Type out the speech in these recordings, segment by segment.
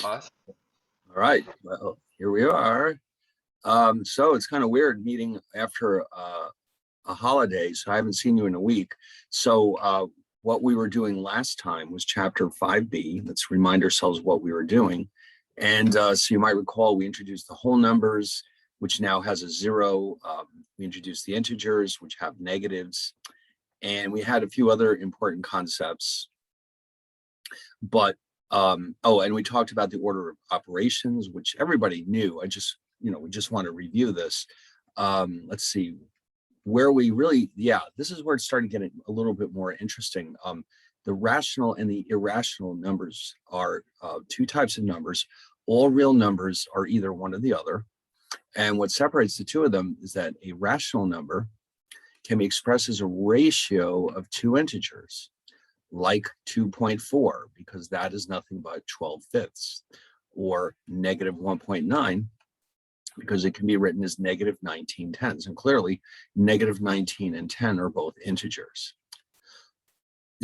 Awesome. All right, well, here we are. So it's kind of weird meeting after a holiday, so I haven't seen you in a week. So what we were doing last time was chapter 5B. Let's remind ourselves what we were doing. And so you might recall we introduced the whole numbers, which now has a zero. We introduced the integers, which have negatives. And we had a few other important concepts. But and we talked about the order of operations, which everybody knew. We just want to review this. Let's see where we really, this is where it started getting a little bit more interesting. The rational and the irrational numbers are two types of numbers. All real numbers are either one or the other. And what separates the two of them is that a rational number can be expressed as a ratio of two integers, like 2.4, because that is nothing but 12/5, or negative 1.9, because it can be written as negative 19/10. And clearly, negative 19 and 10 are both integers.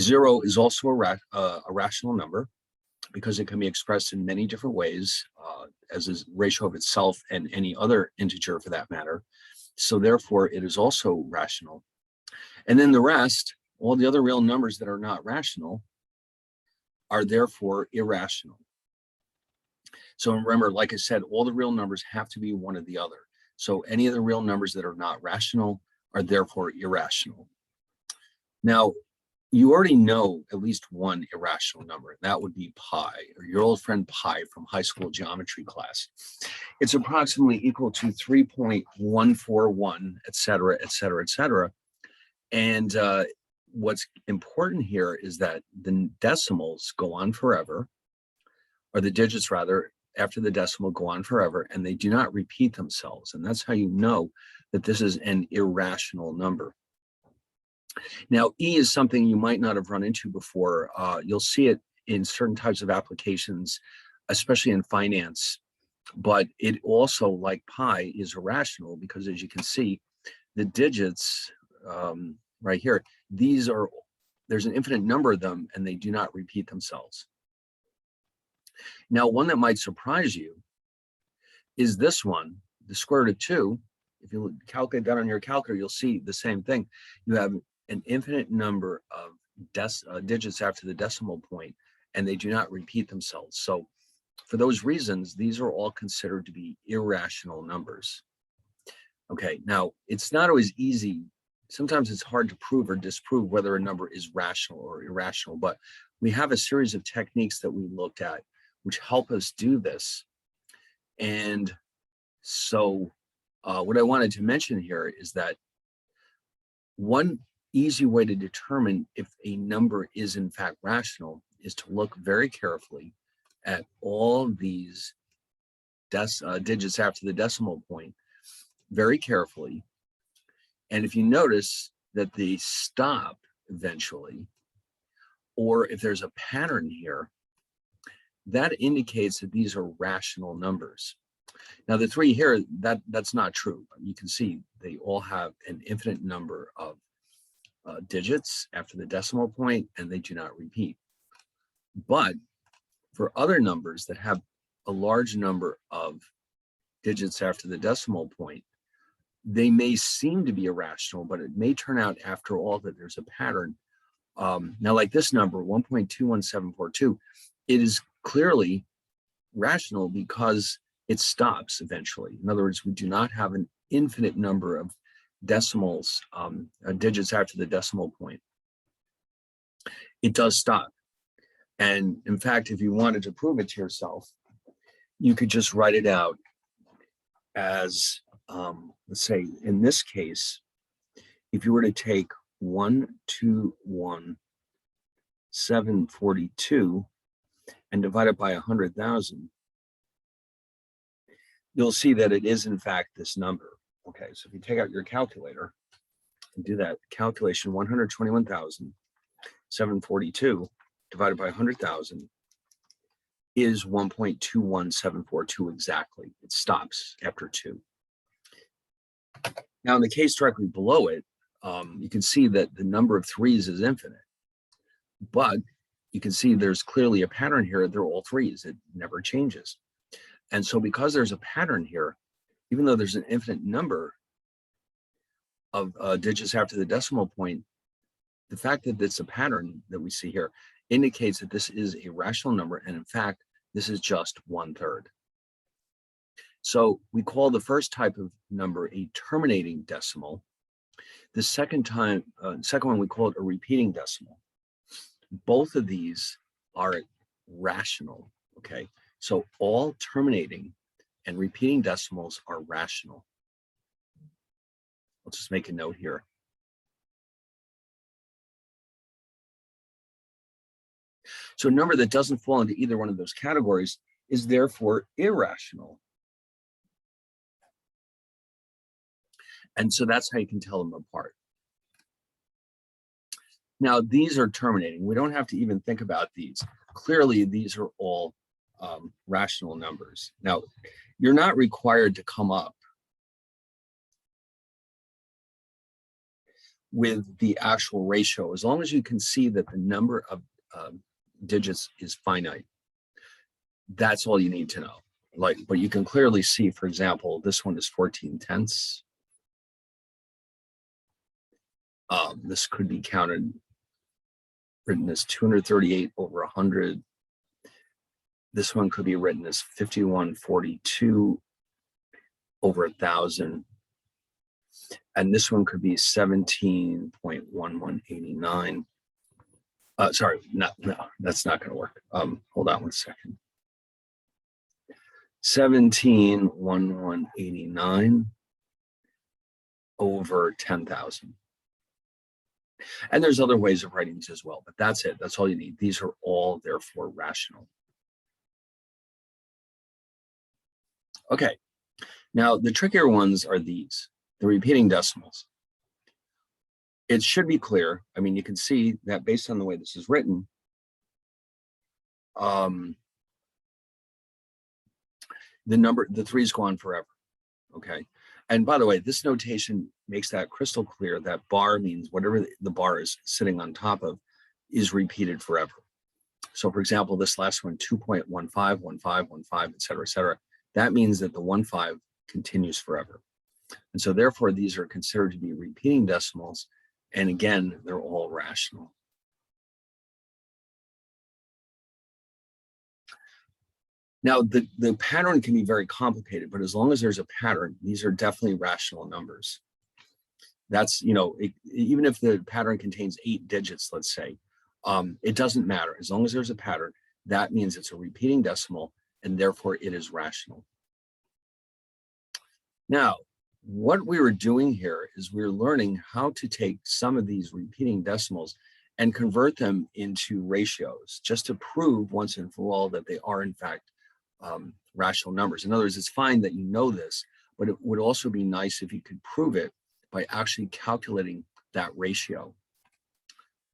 0 is also a rational number because it can be expressed in many different ways as a ratio of itself and any other integer for that matter. So therefore, it is also rational. And then the rest, all the other real numbers that are not rational, are therefore irrational. So remember, like I said, all the real numbers have to be one or the other. So any of the real numbers that are not rational are therefore irrational. Now, you already know at least one irrational number, and that would be pi, or your old friend pi from high school geometry class. It's approximately equal to 3.141, et cetera, et cetera, et cetera. And what's important here is that the decimals go on forever, or the digits rather, after the decimal go on forever, and they do not repeat themselves. And that's how you know that this is an irrational number. Now, E is something you might not have run into before. You'll see it in certain types of applications, especially in finance. But it also, like pi, is irrational because, as you can see, the digits right here, there's an infinite number of them, and they do not repeat themselves. Now, one that might surprise you is this one, the square root of 2. If you calculate that on your calculator, you'll see the same thing. You have an infinite number of digits after the decimal point, and they do not repeat themselves. So for those reasons, these are all considered to be irrational numbers. Okay, now it's not always easy. Sometimes it's hard to prove or disprove whether a number is rational or irrational, but we have a series of techniques that we looked at which help us do this. And so what I wanted to mention here is that one easy way to determine if a number is in fact rational is to look very carefully at all these digits after the decimal point, very carefully. And if you notice that they stop eventually, or if there's a pattern here, that indicates that these are rational numbers. Now, the 3 here, that's not true. You can see they all have an infinite number of digits after the decimal point, and they do not repeat. But for other numbers that have a large number of digits after the decimal point, they may seem to be irrational, but it may turn out after all that there's a pattern. Now, like this number, 1.21742, it is clearly rational because it stops eventually. In other words, we do not have an infinite number of decimals, digits after the decimal point. It does stop. And in fact, if you wanted to prove it to yourself, you could just write it out as, let's say, in this case, if you were to take 1.21742 and divide it by 100,000, you'll see that it is in fact this number. Okay, so if you take out your calculator and do that calculation, 121,742 divided by 100,000 is 1.21742 exactly. It stops after 2. Now, in the case directly below it, you can see that the number of 3s is infinite. But you can see there's clearly a pattern here. They're all threes. It never changes. And so because there's a pattern here, even though there's an infinite number of digits after the decimal point, the fact that it's a pattern that we see here indicates that this is a rational number. And in fact, this is just 1/3. So we call the first type of number a terminating decimal. The second one, we call it a repeating decimal. Both of these are rational, okay? So all terminating and repeating decimals are rational. I'll just make a note here. So a number that doesn't fall into either one of those categories is therefore irrational. And so that's how you can tell them apart. Now, these are terminating. We don't have to even think about these. Clearly, these are all rational numbers. Now, you're not required to come up with the actual ratio, as long as you can see that the number of digits is finite. That's all you need to know. But you can clearly see, for example, this one is 14/10. This could be written as 238 over 100. This one could be written as 5142 over 1,000. And this one could be 17.1189. Sorry, no, that's not going to work. Hold on one second. 17.1189 over 10,000. And there's other ways of writing these as well, but that's it. That's all you need. These are all therefore rational. Okay, now the trickier ones are these, the repeating decimals. It should be clear. I mean, you can see that based on the way this is written, the threes go on forever, okay? And by the way, this notation makes that crystal clear that bar means whatever the bar is sitting on top of is repeated forever. So for example, this last one, 2.15, 15, 15, et cetera, that means that the 15 continues forever. And so therefore, these are considered to be repeating decimals. And again, they're all rational. Now, the pattern can be very complicated, but as long as there's a pattern, these are definitely rational numbers. That's, even if the pattern contains 8 digits, let's say, it doesn't matter. As long as there's a pattern, that means it's a repeating decimal, and therefore it is rational. Now, what we were doing here is we were learning how to take some of these repeating decimals and convert them into ratios, just to prove once and for all that they are, in fact, rational numbers. In other words, it's fine that you know this, but it would also be nice if you could prove it by actually calculating that ratio.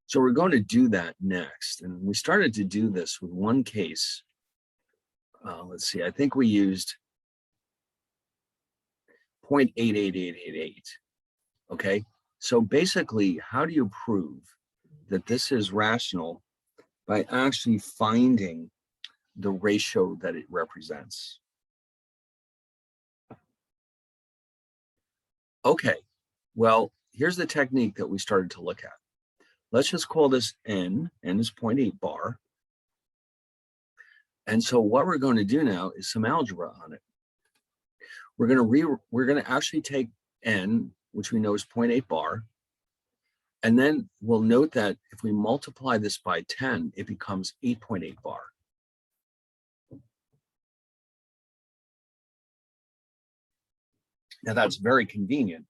So we're going to do that next. And we started to do this with one case. Let's see, I think we used 0.88888. Okay, so basically, how do you prove that this is rational? By actually finding the ratio that it represents. Okay, well, here's the technique that we started to look at. Let's just call this n. N is 0.8 bar. And so what we're going to do now is some algebra on it. We're going to actually take n, which we know is 0.8 bar, and then we'll note that if we multiply this by 10, it becomes 8.8 bar. Now that's very convenient,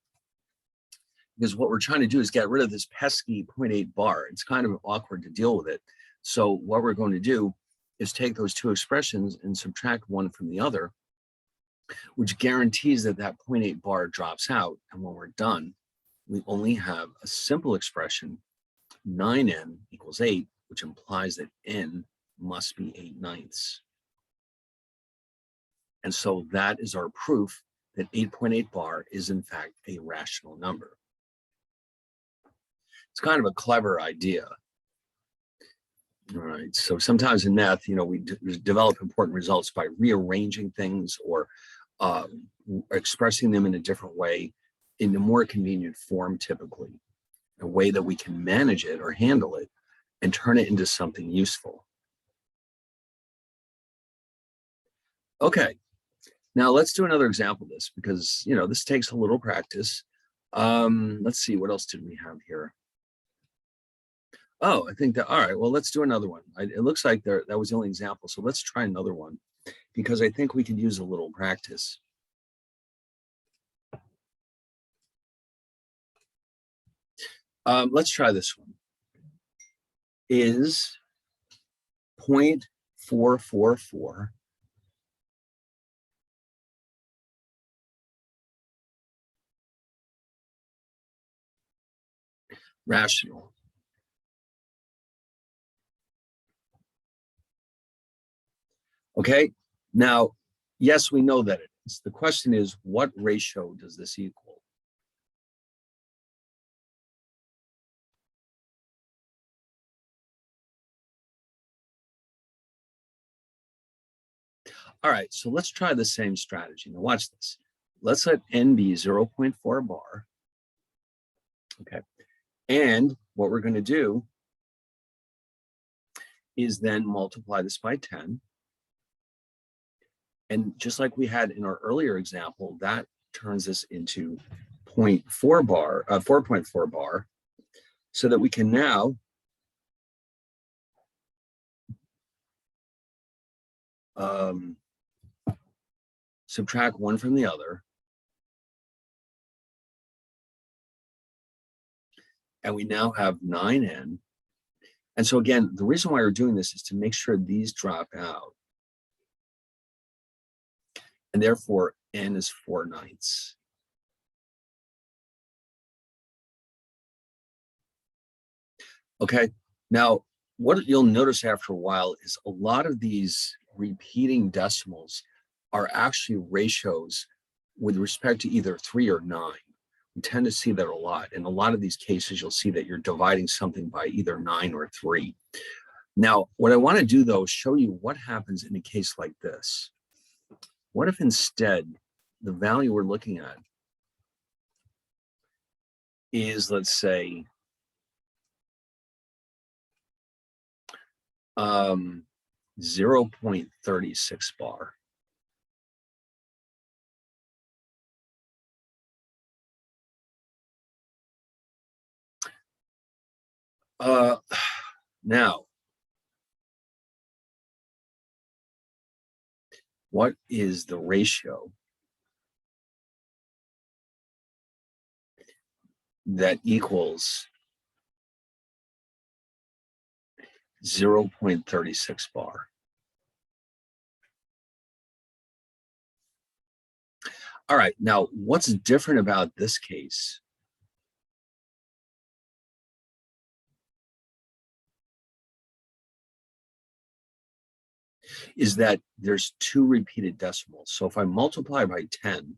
because what we're trying to do is get rid of this pesky 0.8 bar. It's kind of awkward to deal with it. So what we're going to do is take those two expressions and subtract one from the other, which guarantees that that 0.8 bar drops out. And when we're done, we only have a simple expression, 9n equals 8, which implies that n must be 8/9. And so that is our proof that 8.8 bar is in fact a rational number. It's kind of a clever idea. All right. So sometimes in math, we develop important results by rearranging things or uh, expressing them in a different way, in a more convenient form, typically, a way that we can manage it or handle it and turn it into something useful. Okay. Now let's do another example of this, because this takes a little practice. Let's see, what else did we have here? Oh, I think that, all right, well, let's do another one. It looks like that was the only example. So let's try another one, because I think we could use a little practice. Let's try this one. Is 0.444 rational? Okay, now, yes, we know that it is. The question is, what ratio does this equal? All right, so let's try the same strategy. Now watch this. Let's let n be 0.4 bar. Okay, and what we're going to do is then multiply this by 10. And just like we had in our earlier example, that turns this into 0.4 bar, 4.4 bar, so that we can now subtract one from the other. And we now have 9n. And so again, the reason why we're doing this is to make sure these drop out. And therefore, n is 4/9. Okay, now what you'll notice after a while is a lot of these repeating decimals are actually ratios with respect to either 3 or 9. We tend to see that a lot. In a lot of these cases, you'll see that you're dividing something by either 9 or 3. Now, what I want to do, though, is show you what happens in a case like this. What if instead the value we're looking at is, let's say, 0.36 bar? Now, what is the ratio that equals 0.36 bar? All right, now what's different about this case is that there's 2 repeated decimals. So if I multiply by 10,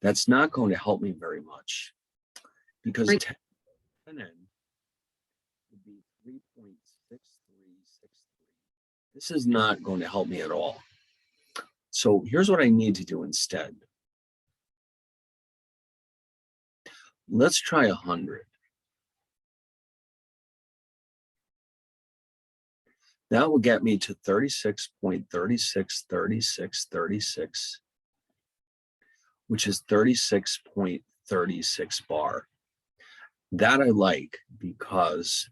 that's not going to help me very much, because 10n would be 3.6363. This is not going to help me at all. So here's what I need to do instead. Let's try 100. That will get me to 36.363636, which is 36.36 bar. That I like, because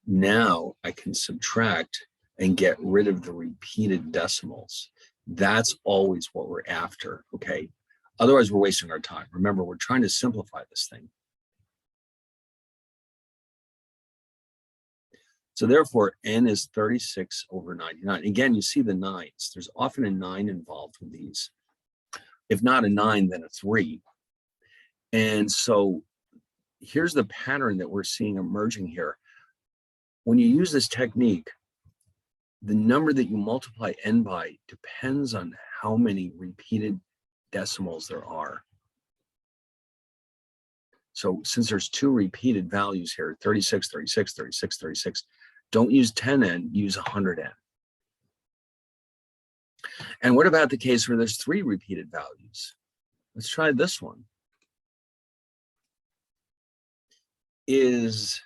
now I can subtract and get rid of the repeated decimals. That's always what we're after, okay? Otherwise, we're wasting our time. Remember, we're trying to simplify this thing. So therefore, n is 36/99. Again, you see the 9s. There's often a 9 involved with these. If not a 9, then a 3. And so here's the pattern that we're seeing emerging here. When you use this technique, the number that you multiply n by depends on how many repeated decimals there are. So since there's 2 repeated values here, 36, 36, 36, 36, Don't use 10n, use 100n. And what about the case where there's 3 repeated values? Let's try this one. Is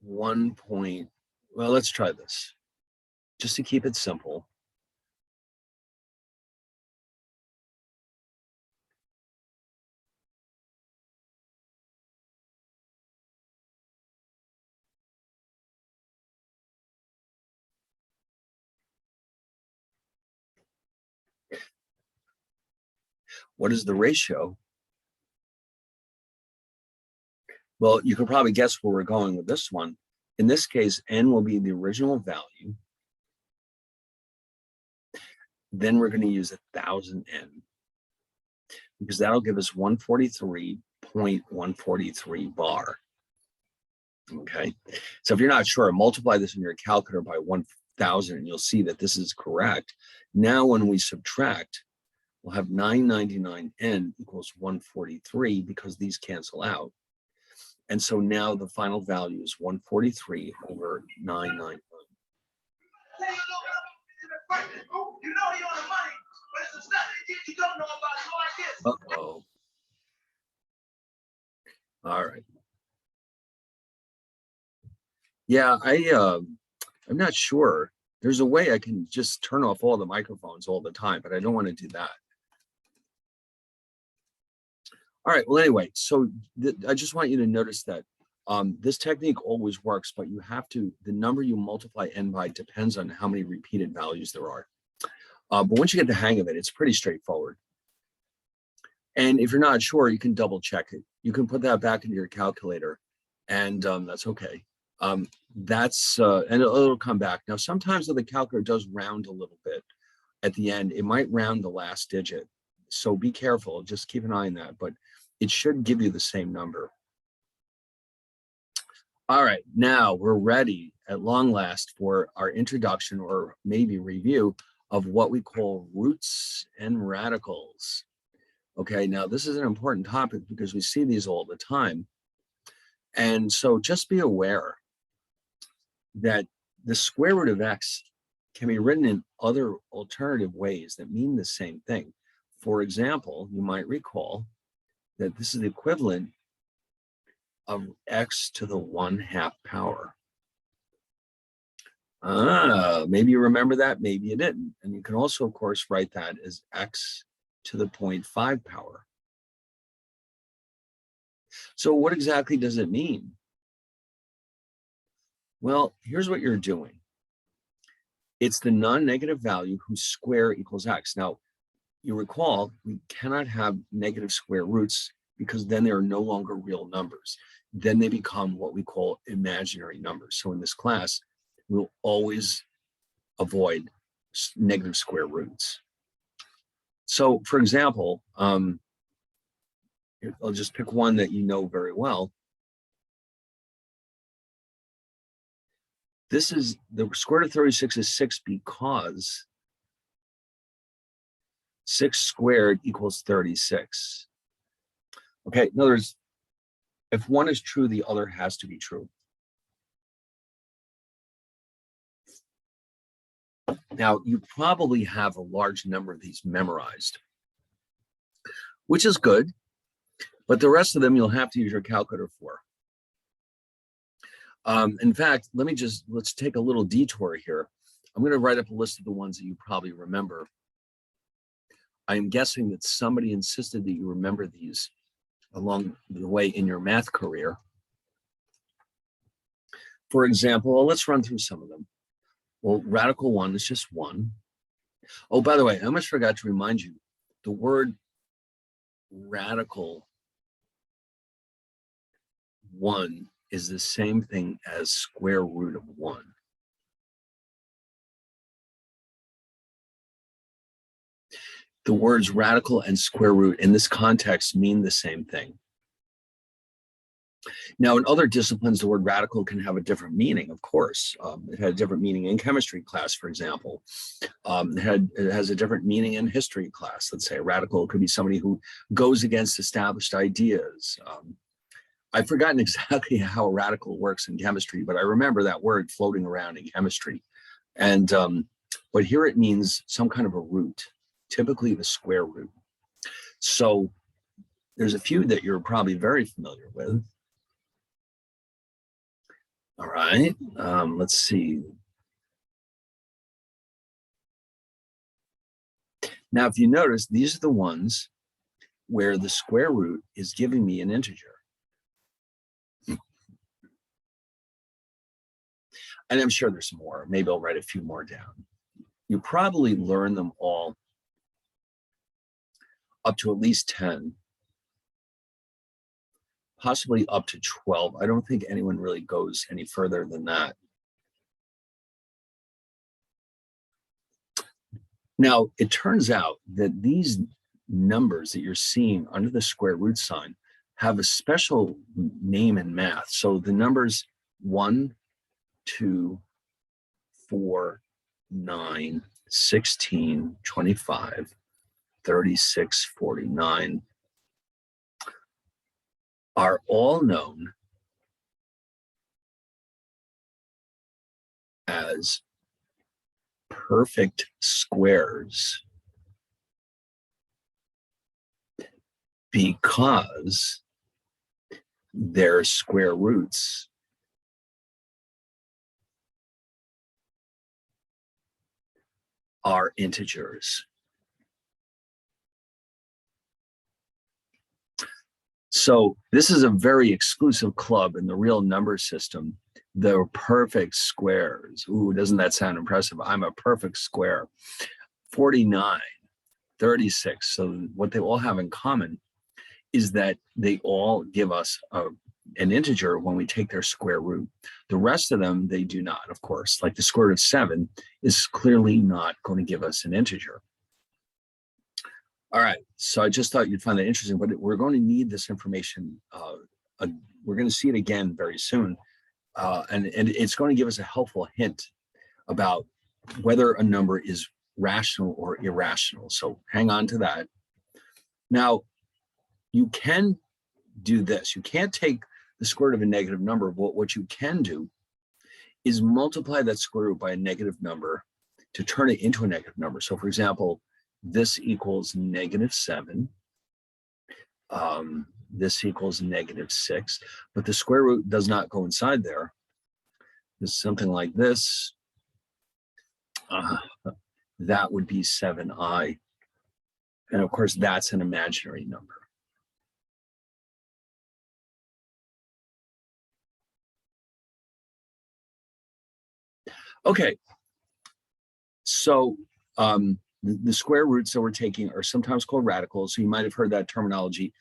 1 point, well, let's try this, just to keep it simple. What is the ratio? Well, you can probably guess where we're going with this one. In this case, n will be the original value. Then we're going to use 1000n, because that'll give us 143.143 bar. Okay, so if you're not sure, multiply this in your calculator by 1000 and you'll see that this is correct. Now when we subtract, we'll have 999n equals 143 because these cancel out. And so now the final value is 143 over 999. Uh-oh. All right. Yeah, I'm not sure. There's a way I can just turn off all the microphones all the time, but I don't want to do that. All right, well, anyway, so I just want you to notice that this technique always works, but you have to, the number you multiply n by depends on how many repeated values there are. But once you get the hang of it, it's pretty straightforward. And if you're not sure, you can double check it. You can put that back into your calculator, and that's okay. And it'll come back. Now, sometimes the calculator does round a little bit at the end. It might round the last digit. So be careful, just keep an eye on that, but it should give you the same number. All right, now we're ready at long last for our introduction, or maybe review, of what we call roots and radicals. Okay, now this is an important topic because we see these all the time. And so just be aware that the square root of x can be written in other alternative ways that mean the same thing. For example, you might recall that this is the equivalent of x to the 1/2 power. Maybe you remember that, maybe you didn't. And you can also, of course, write that as x to the 0.5 power. So what exactly does it mean? Well, here's what you're doing. It's the non-negative value whose square equals x. Now, you recall, we cannot have negative square roots because then they are no longer real numbers. Then they become what we call imaginary numbers. So in this class, we'll always avoid negative square roots. So for example, I'll just pick one that you know very well. This is the square root of 36 is 6 because 6 squared equals 36. Okay, in other words, if one is true, the other has to be true. Now, you probably have a large number of these memorized, which is good, but the rest of them you'll have to use your calculator for. In fact, let's take a little detour here. I'm going to write up a list of the ones that you probably remember. I'm guessing that somebody insisted that you remember these along the way in your math career. For example, well, let's run through some of them. Well, radical 1 is just 1. Oh, by the way, I almost forgot to remind you, the word radical 1 is the same thing as square root of 1. The words radical and square root in this context mean the same thing. Now, in other disciplines, the word radical can have a different meaning, of course. It had a different meaning in chemistry class, for example. It has a different meaning in history class. Let's say a radical could be somebody who goes against established ideas. I've forgotten exactly how a radical works in chemistry, but I remember that word floating around in chemistry. And but here it means some kind of a root, typically the square root. So there's a few that you're probably very familiar with. All right, let's see. Now, if you notice, these are the ones where the square root is giving me an integer. And I'm sure there's more. Maybe I'll write a few more down. You probably learn them all up to at least 10, possibly up to 12. I don't think anyone really goes any further than that. Now, it turns out that these numbers that you're seeing under the square root sign have a special name in math. So the numbers 1, 2, 4, 9, 16, 25, 36, 49 are all known as perfect squares because their square roots are integers. So this is a very exclusive club in the real number system. The perfect squares. Ooh, doesn't that sound impressive? I'm a perfect square. 49, 36. So what they all have in common is that they all give us an integer when we take their square root. The rest of them, they do not, of course. Like the square root of 7 is clearly not going to give us an integer. All right, so I just thought you'd find that interesting, but we're going to need this information. We're going to see it again very soon. And it's going to give us a helpful hint about whether a number is rational or irrational. So hang on to that. Now, you can do this. You can't take the square root of a negative number, but what you can do is multiply that square root by a negative number to turn it into a negative number. So for example, this equals -7. This equals -6, but the square root does not go inside there. It's something like this. That would be 7i. And of course, that's an imaginary number. Okay, so the square roots that we're taking are sometimes called radicals. So you might have heard that terminology.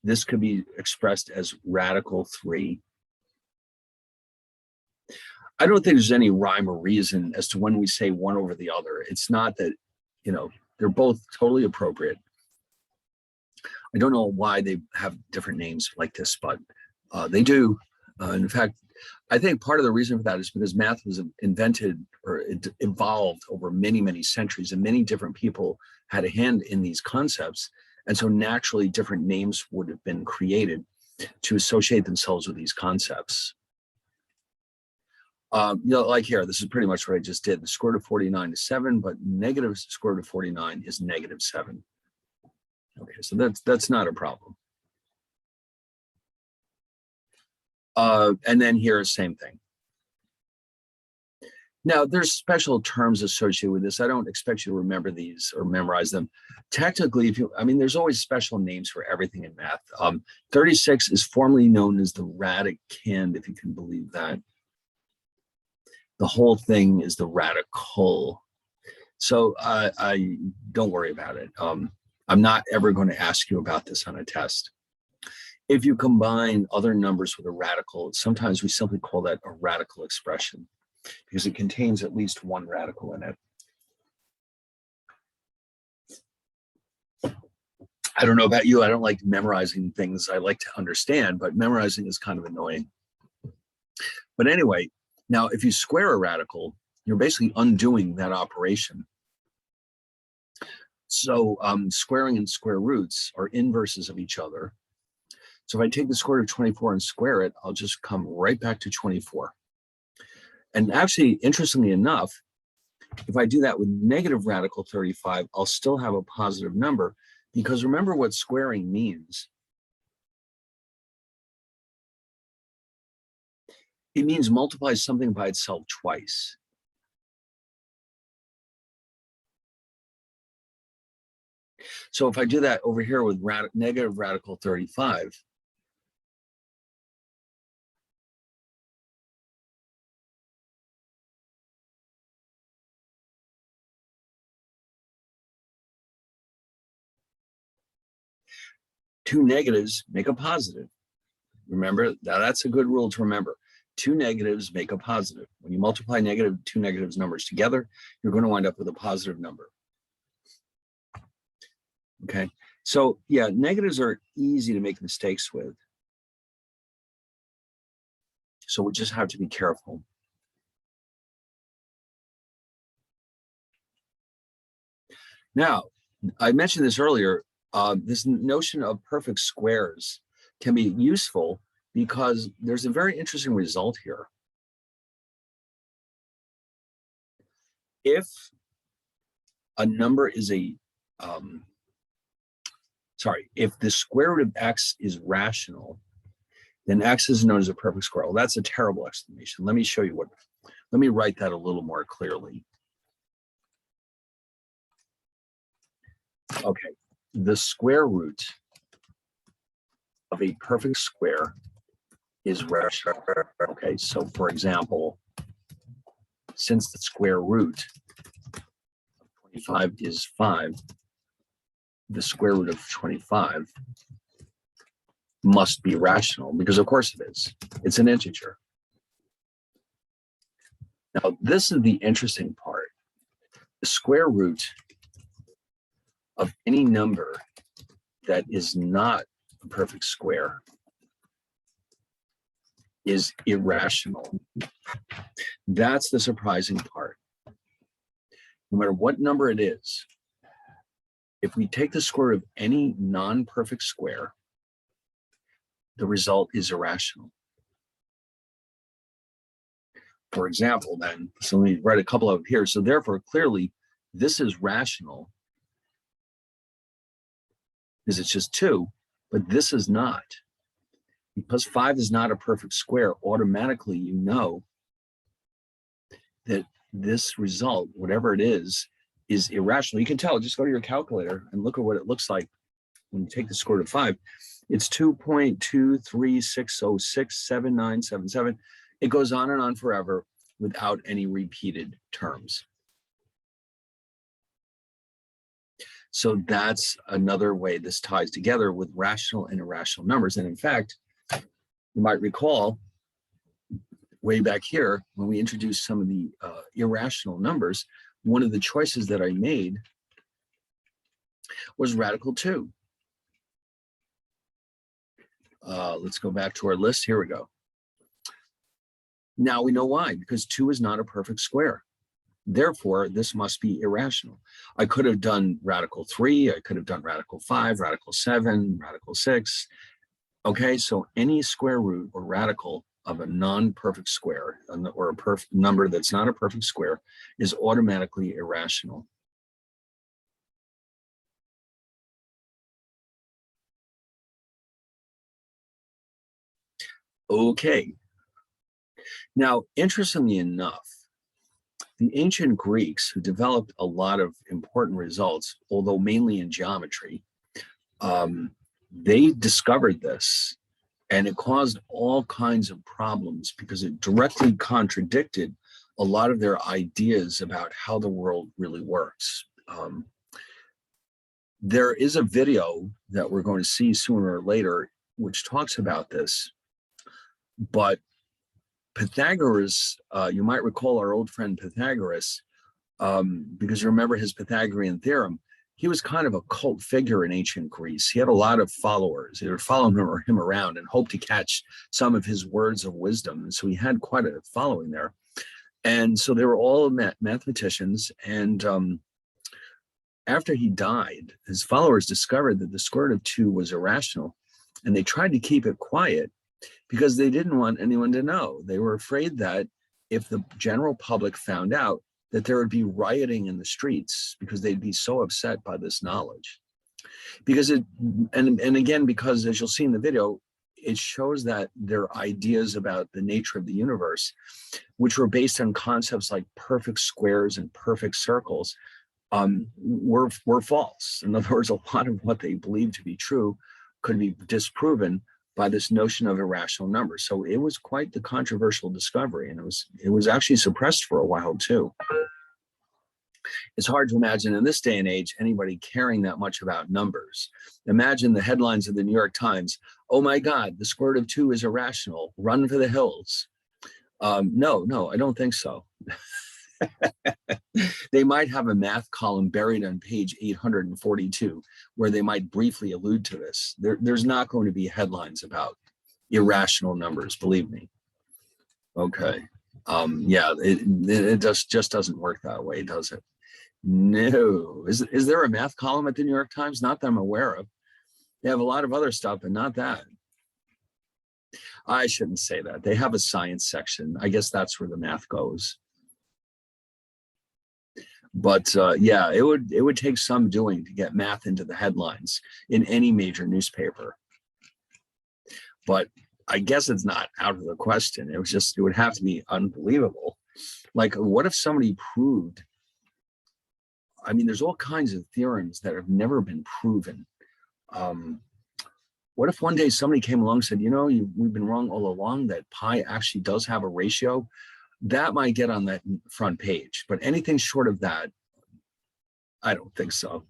This could be expressed as radical 3. I don't think there's any rhyme or reason as to when we say one over the other. It's not that, they're both totally appropriate. I don't know why they have different names like this, but they do. In fact, I think part of the reason for that is because math was invented or it evolved over many, many centuries, and many different people had a hand in these concepts. And so naturally, different names would have been created to associate themselves with these concepts. Like here, this is pretty much what I just did. The square root of 49 is 7, but negative square root of 49 is -7. Okay, so that's not a problem. And then here, same thing. Now, there's special terms associated with this. I don't expect you to remember these or memorize them. Technically, there's always special names for everything in math. 36 is formerly known as the radicand, if you can believe that. The whole thing is the radical. So I don't worry about it. I'm not ever going to ask you about this on a test. If you combine other numbers with a radical, sometimes we simply call that a radical expression because it contains at least one radical in it. I don't know about you. I don't like memorizing things. I like to understand, but memorizing is kind of annoying. But anyway, now if you square a radical, you're basically undoing that operation. So squaring and square roots are inverses of each other. So if I take the square root of 24 and square it, I'll just come right back to 24. And actually, interestingly enough, if I do that with negative radical 35, I'll still have a positive number, because remember what squaring means. It means multiply something by itself twice. So if I do that over here with negative radical 35, two negatives make a positive. Remember, that's a good rule to remember. Two negatives make a positive. When you multiply two negatives numbers together, you're going to wind up with a positive number. Okay, so yeah, negatives are easy to make mistakes with. So we just have to be careful. Now, I mentioned this earlier, this notion of perfect squares can be useful because there's a very interesting result here. If a number is if the square root of x is rational, then x is known as a perfect square. Well, that's a terrible explanation. Let me show you let me write that a little more clearly. Okay, the square root of a perfect square is rational. Okay, so for example, since the square root of 25 is 5, the square root of 25 must be rational, because of course it is. It's an integer. Now, this is the interesting part. The square root of any number that is not a perfect square is irrational. That's the surprising part. No matter what number it is, if we take the square root of any non-perfect square, the result is irrational. For example, then, so let me write a couple of here. So therefore, clearly, this is rational because it's just 2, but this is not. Because 5 is not a perfect square, automatically you know that this result, whatever it is irrational. You can tell, just go to your calculator and look at what it looks like when you take the square root of 5. It's 2.236067977. It goes on and on forever without any repeated terms. So that's another way this ties together with rational and irrational numbers. And in fact, you might recall way back here when we introduced some of the irrational numbers, one of the choices that I made was radical 2. Let's go back to our list. Here we go. Now we know why, because 2 is not a perfect square. Therefore, this must be irrational. I could have done radical 3, I could have done radical 5, radical 7, radical 6. Okay, so any square root or radical of a non-perfect square or a perfect number that's not a perfect square is automatically irrational. Okay. Now, interestingly enough, the ancient Greeks, who developed a lot of important results, although mainly in geometry, they discovered this, and it caused all kinds of problems because it directly contradicted a lot of their ideas about how the world really works. There is a video that we're going to see sooner or later which talks about this, but Pythagoras, you might recall our old friend Pythagoras, because you remember his Pythagorean theorem. He was kind of a cult figure in ancient Greece. He had a lot of followers. They would follow him around and hope to catch some of his words of wisdom. And so he had quite a following there. And so they were all mathematicians. And after he died, his followers discovered that the square root of 2 was irrational. And they tried to keep it quiet because they didn't want anyone to know. They were afraid that if the general public found out, that there would be rioting in the streets because they'd be so upset by this knowledge. Because and again, because as you'll see in the video, it shows that their ideas about the nature of the universe, which were based on concepts like perfect squares and perfect circles, were false. In other words, a lot of what they believed to be true could be disproven by this notion of irrational numbers. So it was quite the controversial discovery, and it was actually suppressed for a while too. It's hard to imagine in this day and age anybody caring that much about numbers. Imagine the headlines of the New York Times: "Oh my God, the square root of 2 is irrational. Run for the hills." No, I don't think so. They might have a math column buried on page 842 where they might briefly allude to this. There's not going to be headlines about irrational numbers, believe me. Okay. Yeah, it just doesn't work that way, does it? No. Is there a math column at the New York Times? Not that I'm aware of. They have a lot of other stuff, but not that. I shouldn't say that. They have a science section. I guess that's where the math goes. But yeah, it would take some doing to get math into the headlines in any major newspaper. But I guess it's not out of the question. It would have to be unbelievable. Like, what if somebody proved, I mean, there's all kinds of theorems that have never been proven. What if one day somebody came along and said, you know, we've been wrong all along, that pi actually does have a ratio? That might get on that front page, but anything short of that, I don't think so.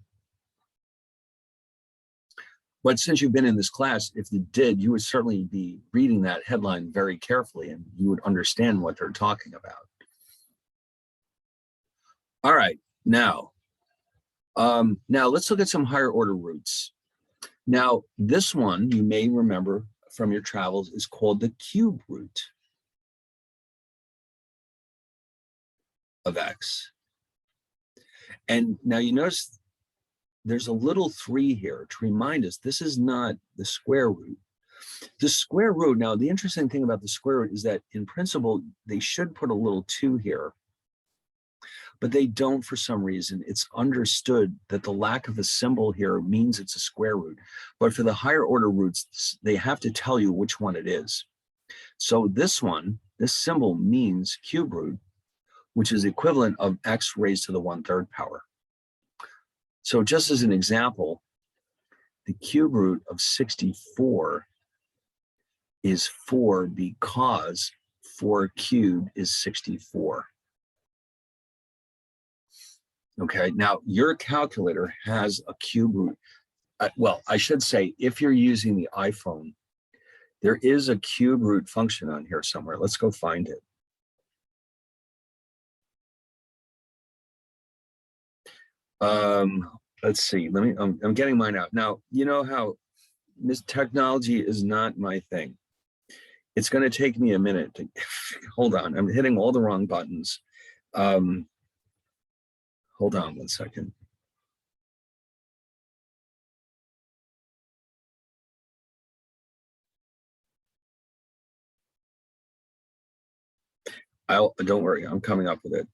But since you've been in this class, if you did, you would certainly be reading that headline very carefully and you would understand what they're talking about. All right, now let's look at some higher order roots. Now, this one you may remember from your travels is called the cube root of x. And now you notice there's a little 3 here to remind us this is not the square root. The square root, now the interesting thing about the square root is that in principle, they should put a little 2 here, but they don't for some reason. It's understood that the lack of a symbol here means it's a square root. But for the higher order roots, they have to tell you which one it is. So this one, this symbol means cube root, which is equivalent of x raised to the 1/3 power. So just as an example, the cube root of 64 is 4 because 4 cubed is 64. Okay, now your calculator has a cube root. Well, I should say, if you're using the iPhone, there is a cube root function on here somewhere. Let's go find it. Let's see. I'm getting mine out. Now, you know how this technology is not my thing. It's going to take me a minute to hold on. I'm hitting all the wrong buttons. Hold on 1 second. Don't worry, I'm coming up with it.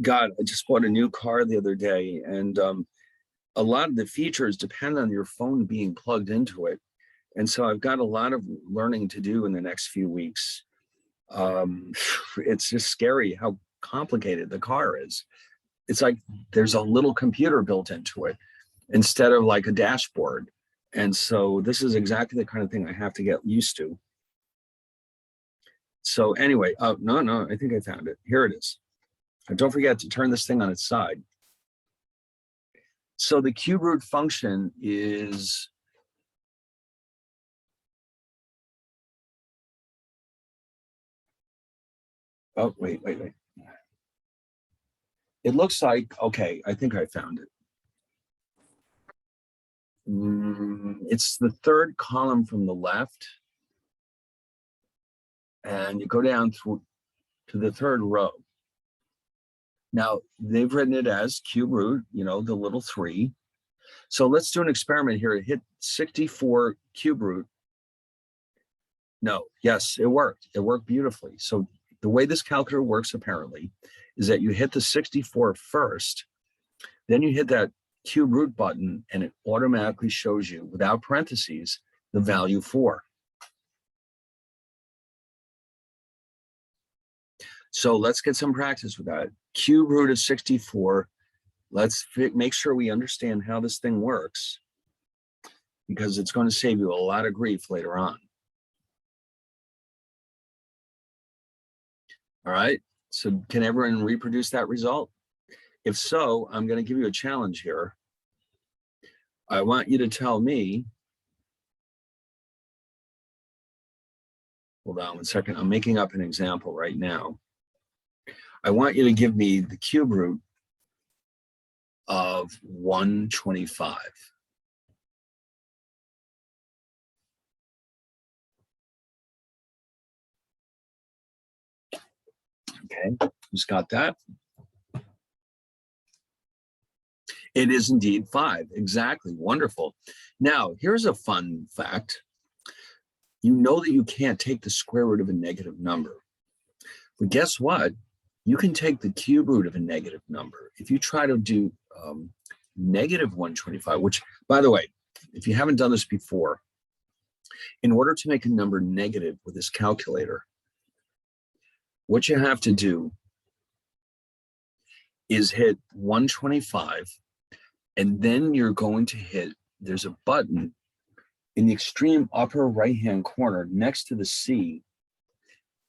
God, I just bought a new car the other day, and a lot of the features depend on your phone being plugged into it. And so I've got a lot of learning to do in the next few weeks. It's just scary how complicated the car is. It's like there's a little computer built into it instead of like a dashboard. And so this is exactly the kind of thing I have to get used to. So anyway, no, I think I found it. Here it is. And don't forget to turn this thing on its side. So the cube root function is wait. It looks like, okay, I think I found it. It's the third column from the left, and you go down through to the third row. Now, they've written it as cube root, the little 3. So let's do an experiment here. Hit 64 cube root. No, yes, it worked. It worked beautifully. So the way this calculator works, apparently, is that you hit the 64 first, then you hit that cube root button, and it automatically shows you, without parentheses, the value 4. So let's get some practice with that. Cube root of 64. Let's make sure we understand how this thing works, because it's going to save you a lot of grief later on. All right, so can everyone reproduce that result? If so, I'm going to give you a challenge here. I want you to tell me, hold on one second, I'm making up an example right now. I want you to give me the cube root of 125. Okay, who's got that? It is indeed 5, exactly, wonderful. Now, here's a fun fact. You know that you can't take the square root of a negative number. But guess what? You can take the cube root of a negative number. If you try to do negative 125, which, by the way, if you haven't done this before, in order to make a number negative with this calculator, what you have to do is hit 125, and then you're going to hit, there's a button in the extreme upper right-hand corner next to the C,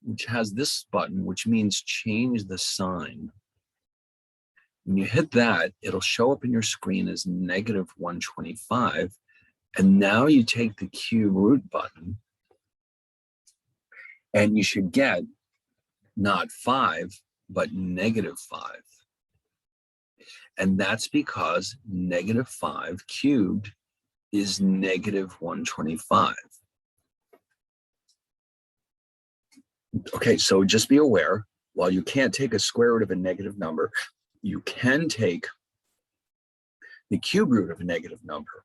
which has this button, which means change the sign. When you hit that, it'll show up in your screen as negative 125. And now you take the cube root button, and you should get not 5, but negative 5. And that's because negative 5 cubed is negative 125. Okay, so just be aware, while you can't take a square root of a negative number, you can take the cube root of a negative number.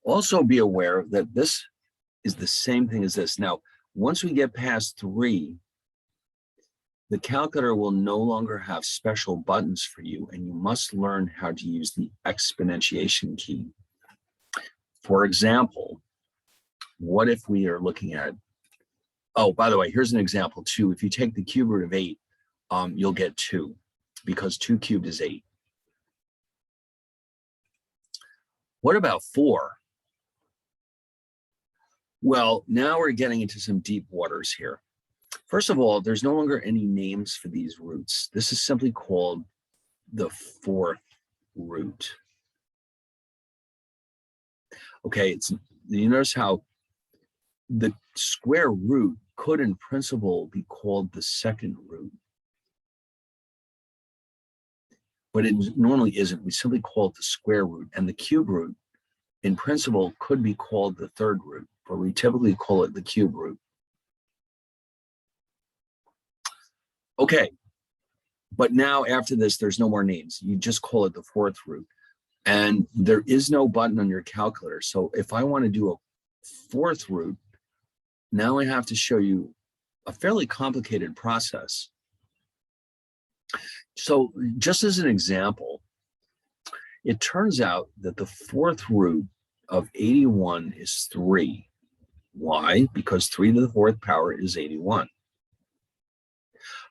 Also be aware that this is the same thing as this. Now, once we get past 3, the calculator will no longer have special buttons for you, and you must learn how to use the exponentiation key. For example, what if we are looking at, oh, by the way, here's an example too. If you take the cube root of 8, you'll get 2, because 2 cubed is 8. What about 4? Well, now we're getting into some deep waters here. First of all, there's no longer any names for these roots. This is simply called the 4th root. Okay, you notice how the square root could in principle be called the 2nd root. But it normally isn't. We simply call it the square root, and the cube root in principle could be called the 3rd root, but we typically call it the cube root. Okay, but now after this, there's no more names. You just call it the 4th root. And there is no button on your calculator. So if I want to do a 4th root, now I have to show you a fairly complicated process. So just as an example, it turns out that the 4th root of 81 is 3. Why? Because 3 to the 4th power is 81.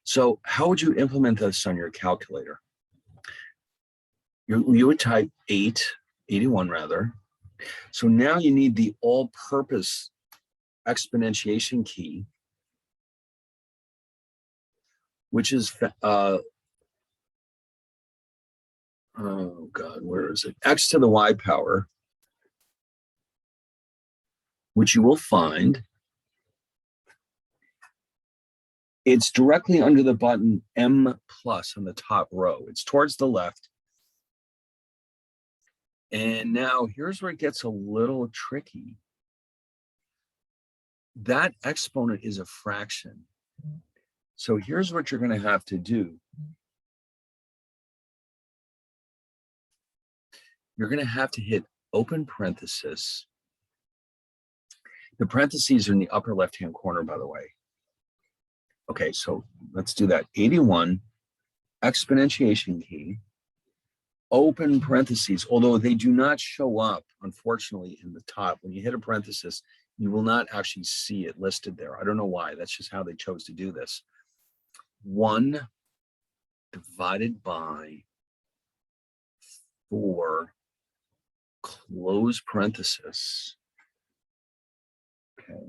So how would you implement this on your calculator? You would type 81 rather. So now you need the all-purpose exponentiation key, which is, oh God, where is it? X to the Y power, which you will find. It's directly under the button M+ on the top row. It's towards the left. And now here's where it gets a little tricky. That exponent is a fraction. So here's what you're going to have to do. You're going to have to hit open parenthesis. The parentheses are in the upper left-hand corner, by the way. Okay, so let's do that. 81, exponentiation key, open parentheses, although they do not show up, unfortunately, in the top. When you hit a parenthesis, you will not actually see it listed there. I don't know why. That's just how they chose to do this. 1 divided by 4, close parenthesis. Okay.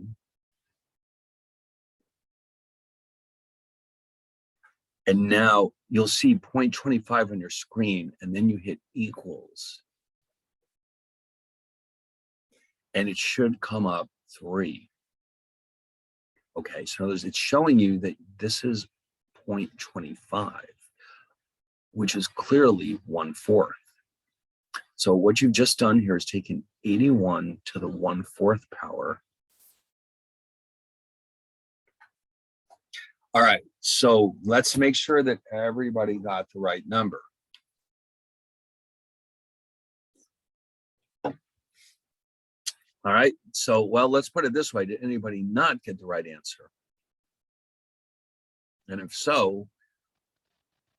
And now you'll see 0.25 on your screen, and then you hit equals. And it should come up 3. Okay, so it's showing you that this is 0.25, which is clearly 1/4. So what you've just done here is taken 81 to the 1/4 power. All right, so let's make sure that everybody got the right number. All right, so, well, let's put it this way. Did anybody not get the right answer? And if so,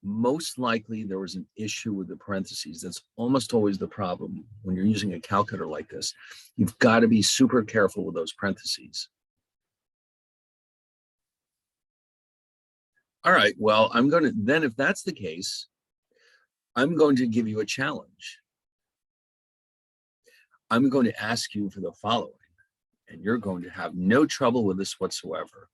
most likely there was an issue with the parentheses. That's almost always the problem when you're using a calculator like this. You've got to be super careful with those parentheses. All right, well, I'm going to, then if that's the case, I'm going to give you a challenge. I'm going to ask you for the following, and you're going to have no trouble with this whatsoever.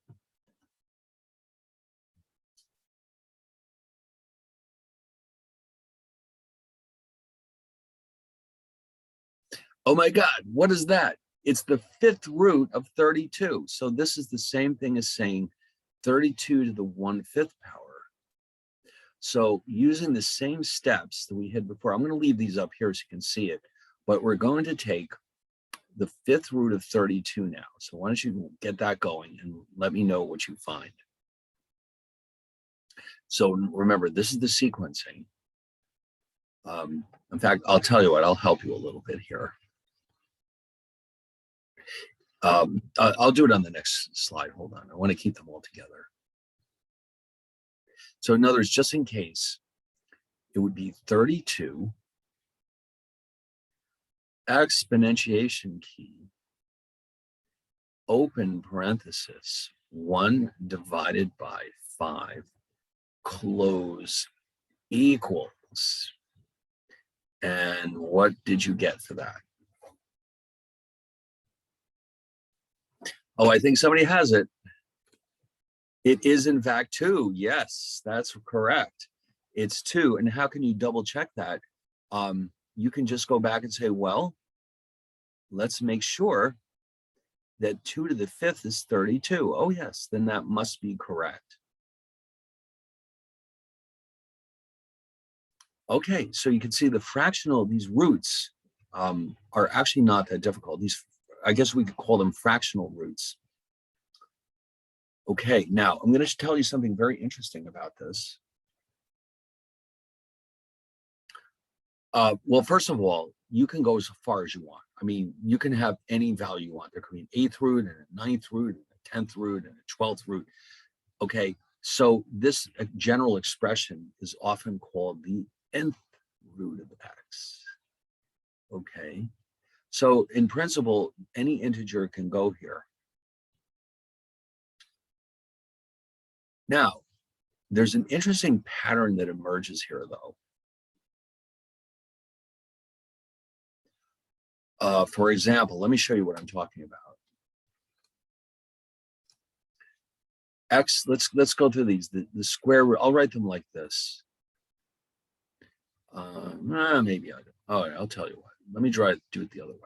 Oh my God, what is that? It's the 5th root of 32. So this is the same thing as saying 32 to the 1/5 power. So using the same steps that we had before, I'm going to leave these up here so you can see it, but we're going to take the 5th root of 32 now. So why don't you get that going and let me know what you find. So remember, this is the sequencing. In fact, I'll tell you what, I'll help you a little bit here. I'll do it on the next slide. Hold on. I want to keep them all together. So in other words, just in case, it would be 32 exponentiation key, open parenthesis, 1 divided by 5, close, equals. And what did you get for that? Oh, I think somebody has it. It is in fact 2. Yes, that's correct. It's 2. And how can you double check that? You can just go back and say, well, let's make sure that 2 to the 5th is 32. Oh yes, then that must be correct. Okay, so you can see the fractional, these roots are actually not that difficult. These, I guess we could call them fractional roots. Okay, now I'm going to tell you something very interesting about this. Well, first of all, you can go as far as you want. I mean, you can have any value you want. There could be an 8th root and a 9th root and a 10th root and a 12th root. Okay, so this general expression is often called the nth root of x. Okay, so in principle, any integer can go here. Now, there's an interesting pattern that emerges here, though. For example, let me show you what I'm talking about. X, let's go through these. The square root, I'll write them like this. Maybe I don't. All right, I'll tell you what. Let me do it the other way.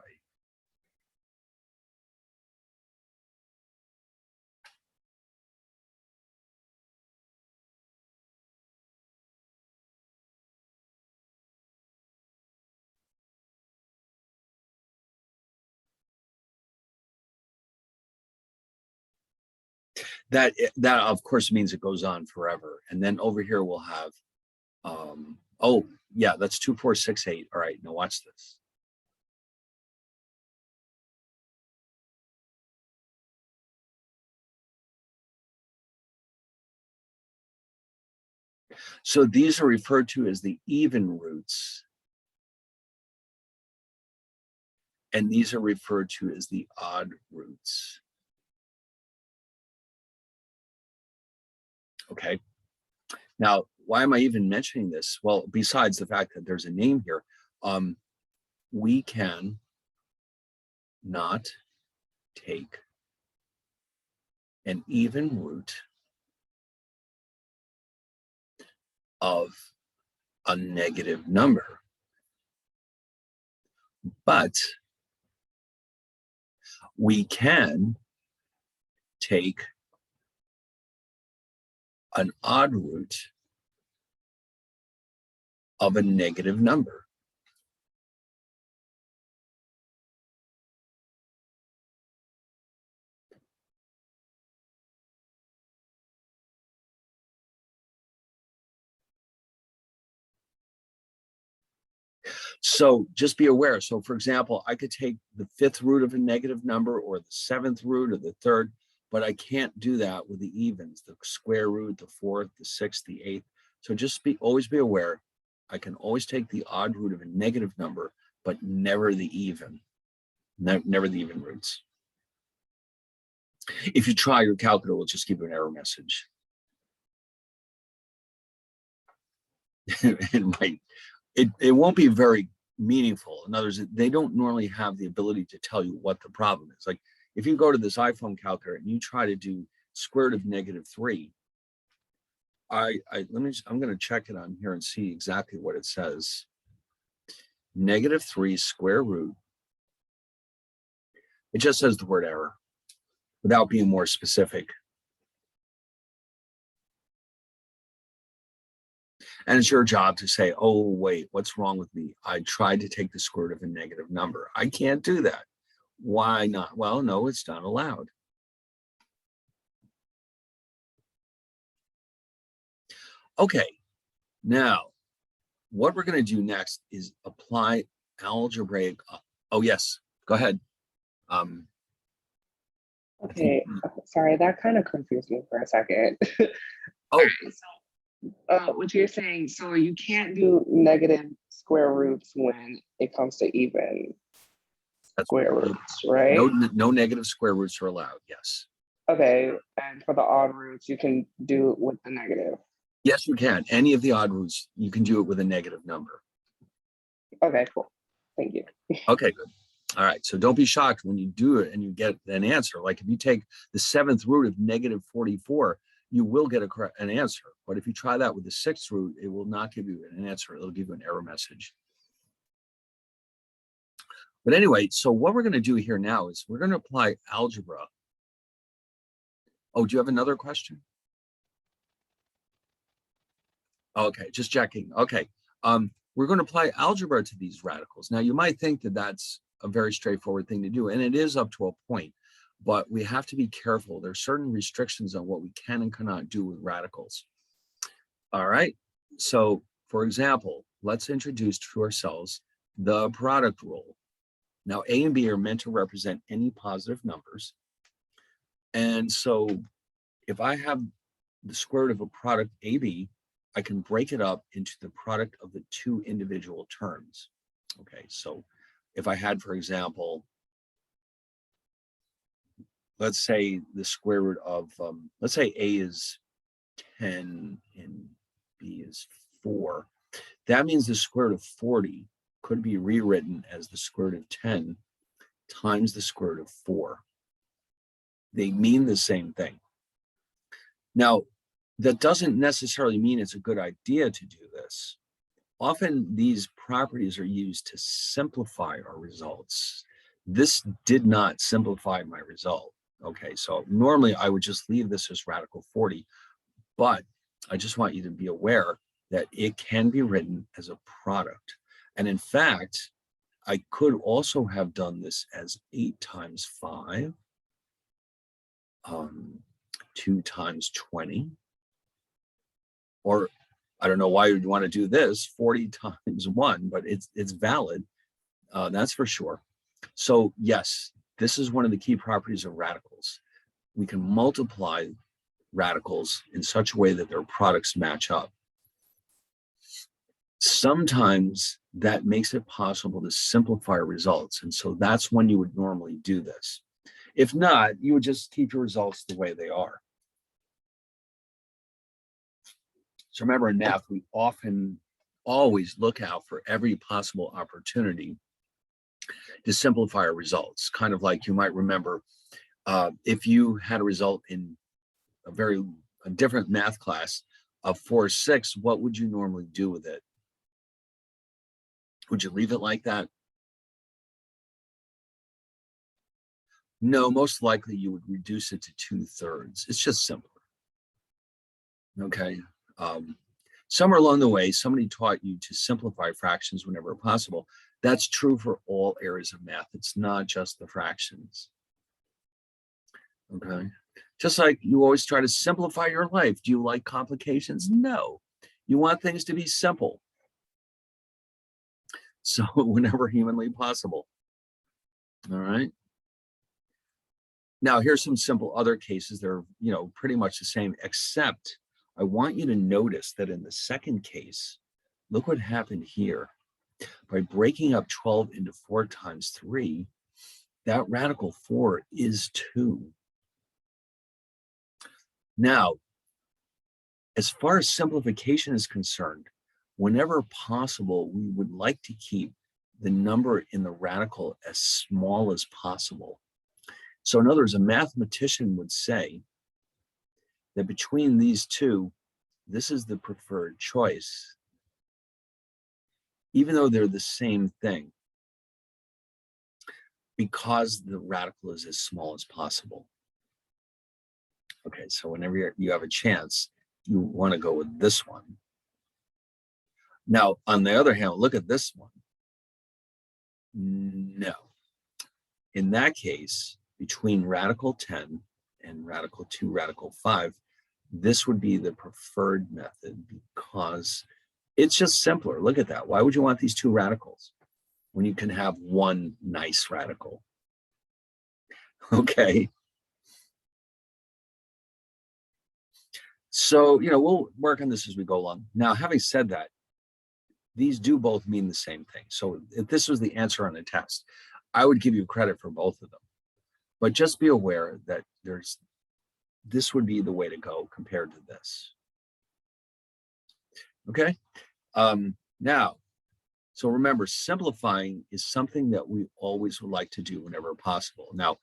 That of course means it goes on forever. And then over here we'll have, oh yeah, that's 2, 4, 6, 8. All right, now watch this. So these are referred to as the even roots. And these are referred to as the odd roots. Okay. Now, why am I even mentioning this? Well, besides the fact that there's a name here, we can not take an even root of a negative number, but we can take an odd root of a negative number. So just be aware. So for example, I could take the 5th root of a negative number or the 7th root or the 3rd, but I can't do that with the evens, the square root, the 4th, the 6th, the 8th. So just always be aware. I can always take the odd root of a negative number, but never the even, never the even roots. If you try, your calculator will just give you an error message. It won't be very meaningful. In other words, they don't normally have the ability to tell you what the problem is. Like if you go to this iPhone calculator and you try to do square root of -3, I'm going to check it on here and see exactly what it says. -3 square root. It just says the word error without being more specific. And it's your job to say, oh, wait, what's wrong with me? I tried to take the square root of a negative number. I can't do that. Why not? Well, no, it's not allowed. Okay, now what we're going to do next is apply algebraic. Oh, yes, go ahead. Okay, sorry, that kind of confused me for a second. Oh, what you're saying, so you can't do negative square roots when it comes to even square roots, right? No negative square roots are allowed, yes. Okay, and for the odd roots, you can do it with the negative. Yes, you can. Any of the odd roots, you can do it with a negative number. Okay, cool. Thank you. Okay, good. All right, so don't be shocked when you do it and you get an answer. Like if you take the 7th root of -44, you will get an answer. But if you try that with the 6th root, it will not give you an answer. It'll give you an error message. But anyway, so what we're going to do here now is we're going to apply algebra. Oh, do you have another question? Okay, just checking. Okay, we're going to apply algebra to these radicals. Now, you might think that that's a very straightforward thing to do, and it is up to a point, but we have to be careful. There are certain restrictions on what we can and cannot do with radicals. All right, so for example, let's introduce to ourselves the product rule. Now, A and B are meant to represent any positive numbers. And so if I have the square root of a product AB, I can break it up into the product of the 2 individual terms. Okay, so if I had, for example, let's say the square root of, let's say A is 10 and B is 4. That means the square root of 40 could be rewritten as the square root of 10 times the square root of 4. They mean the same thing. Now, that doesn't necessarily mean it's a good idea to do this. Often these properties are used to simplify our results. This did not simplify my result. Okay, so normally I would just leave this as radical 40, but I just want you to be aware that it can be written as a product. And in fact, I could also have done this as 8 times 5 2 times 20. Or I don't know why you'd want to do this, 40 times 1, but it's valid. That's for sure. So yes, this is one of the key properties of radicals. We can multiply radicals in such a way that their products match up. Sometimes that makes it possible to simplify results. And so that's when you would normally do this. If not, you would just keep your results the way they are. So remember, in math, we often always look out for every possible opportunity to simplify our results. Kind of like you might remember, if you had a result in a different math class of 4, 6, what would you normally do with it? Would you leave it like that? No, most likely you would reduce it to 2/3. It's just simpler. Okay. Somewhere along the way, somebody taught you to simplify fractions whenever possible. That's true for all areas of math. It's not just the fractions. Okay. Just like you always try to simplify your life. Do you like complications? No. You want things to be simple. So whenever humanly possible. All right. Now here's some simple other cases. They're, pretty much the same, except I want you to notice that in the second case, look what happened here. By breaking up 12 into 4 times 3, that radical 4 is 2. Now, as far as simplification is concerned, whenever possible, we would like to keep the number in the radical as small as possible. So in other words, a mathematician would say that between these two, this is the preferred choice, even though they're the same thing, because the radical is as small as possible. Okay, so whenever you have a chance, you want to go with this one. Now, on the other hand, look at this one. No. In that case, between radical 10 and radical 2, radical 5, this would be the preferred method because it's just simpler. Look at that. Why would you want these two radicals when you can have one nice radical? Okay. So, we'll work on this as we go along. Now, having said that, these do both mean the same thing. So if this was the answer on a test, I would give you credit for both of them. But just be aware that this would be the way to go compared to this. Okay. Now, so remember, simplifying is something that we always would like to do whenever possible. Now,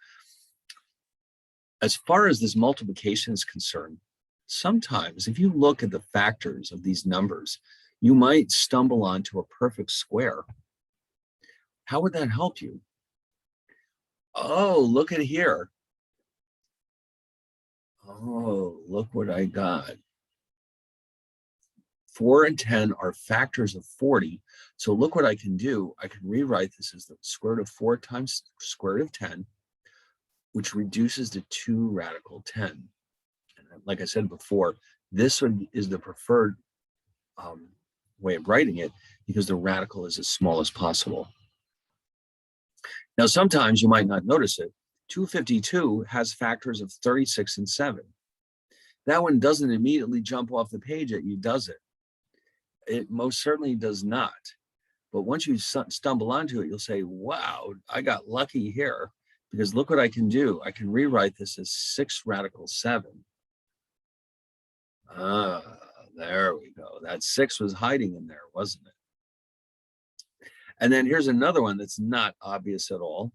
as far as this multiplication is concerned, sometimes if you look at the factors of these numbers, you might stumble onto a perfect square. How would that help you? Oh, look at here. Oh, look what I got. 4 and 10 are factors of 40. So look what I can do. I can rewrite this as the square root of 4 times square root of 10, which reduces to 2 radical 10. And like I said before, this one is the preferred way of writing it because the radical is as small as possible. Now, sometimes you might not notice it. 252 has factors of 36 and 7. That one doesn't immediately jump off the page at you, does it? It most certainly does not. But once you stumble onto it, you'll say, wow, I got lucky here because look what I can do. I can rewrite this as 6 radical 7. There we go. That 6 was hiding in there, wasn't it? And then here's another one that's not obvious at all.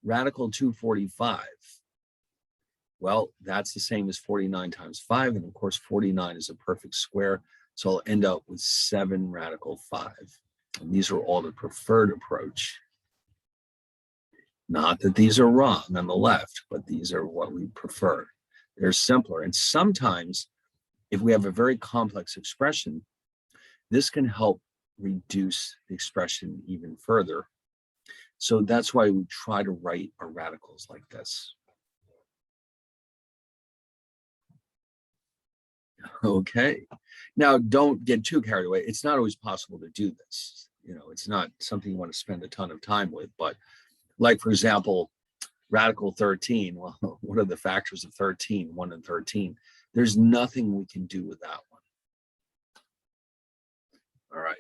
Radical 245. Well, that's the same as 49 times 5. And of course, 49 is a perfect square. So I'll end up with 7 radical 5. And these are all the preferred approach. Not that these are wrong on the left, but these are what we prefer. They're simpler. And sometimes, if we have a very complex expression, this can help reduce the expression even further. So that's why we try to write our radicals like this. Okay. Now, don't get too carried away. It's not always possible to do this. You know, it's not something you want to spend a ton of time with. But like, for example, radical 13, well, what are the factors of 13, 1 and 13? There's nothing we can do with that one. All right.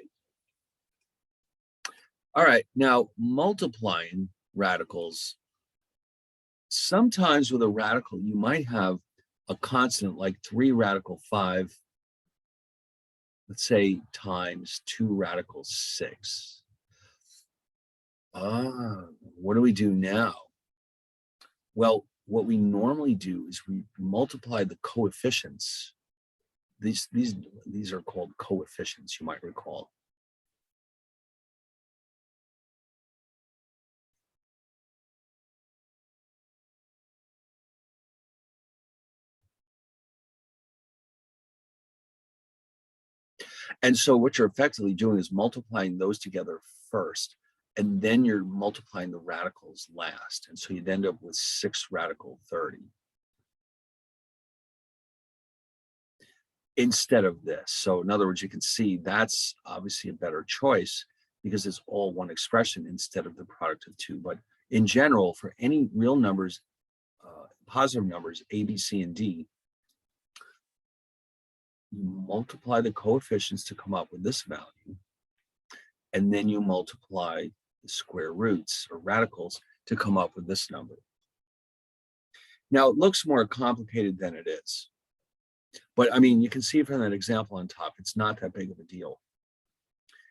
All right. Now, multiplying radicals. Sometimes with a radical, you might have a constant like 3 radical 5, let's say, times 2 radical 6. What do we do now? Well, what we normally do is we multiply the coefficients. These are called coefficients, you might recall. And so what you're effectively doing is multiplying those together first, and then you're multiplying the radicals last. And so you'd end up with 6 radical 30 instead of this. So in other words, you can see that's obviously a better choice because it's all one expression instead of the product of 2. But in general, for any real numbers, positive numbers, A, B, C, and D, you multiply the coefficients to come up with this value, and then you multiply the square roots or radicals to come up with this number. Now, it looks more complicated than it is. But I mean, you can see from that example on top, it's not that big of a deal.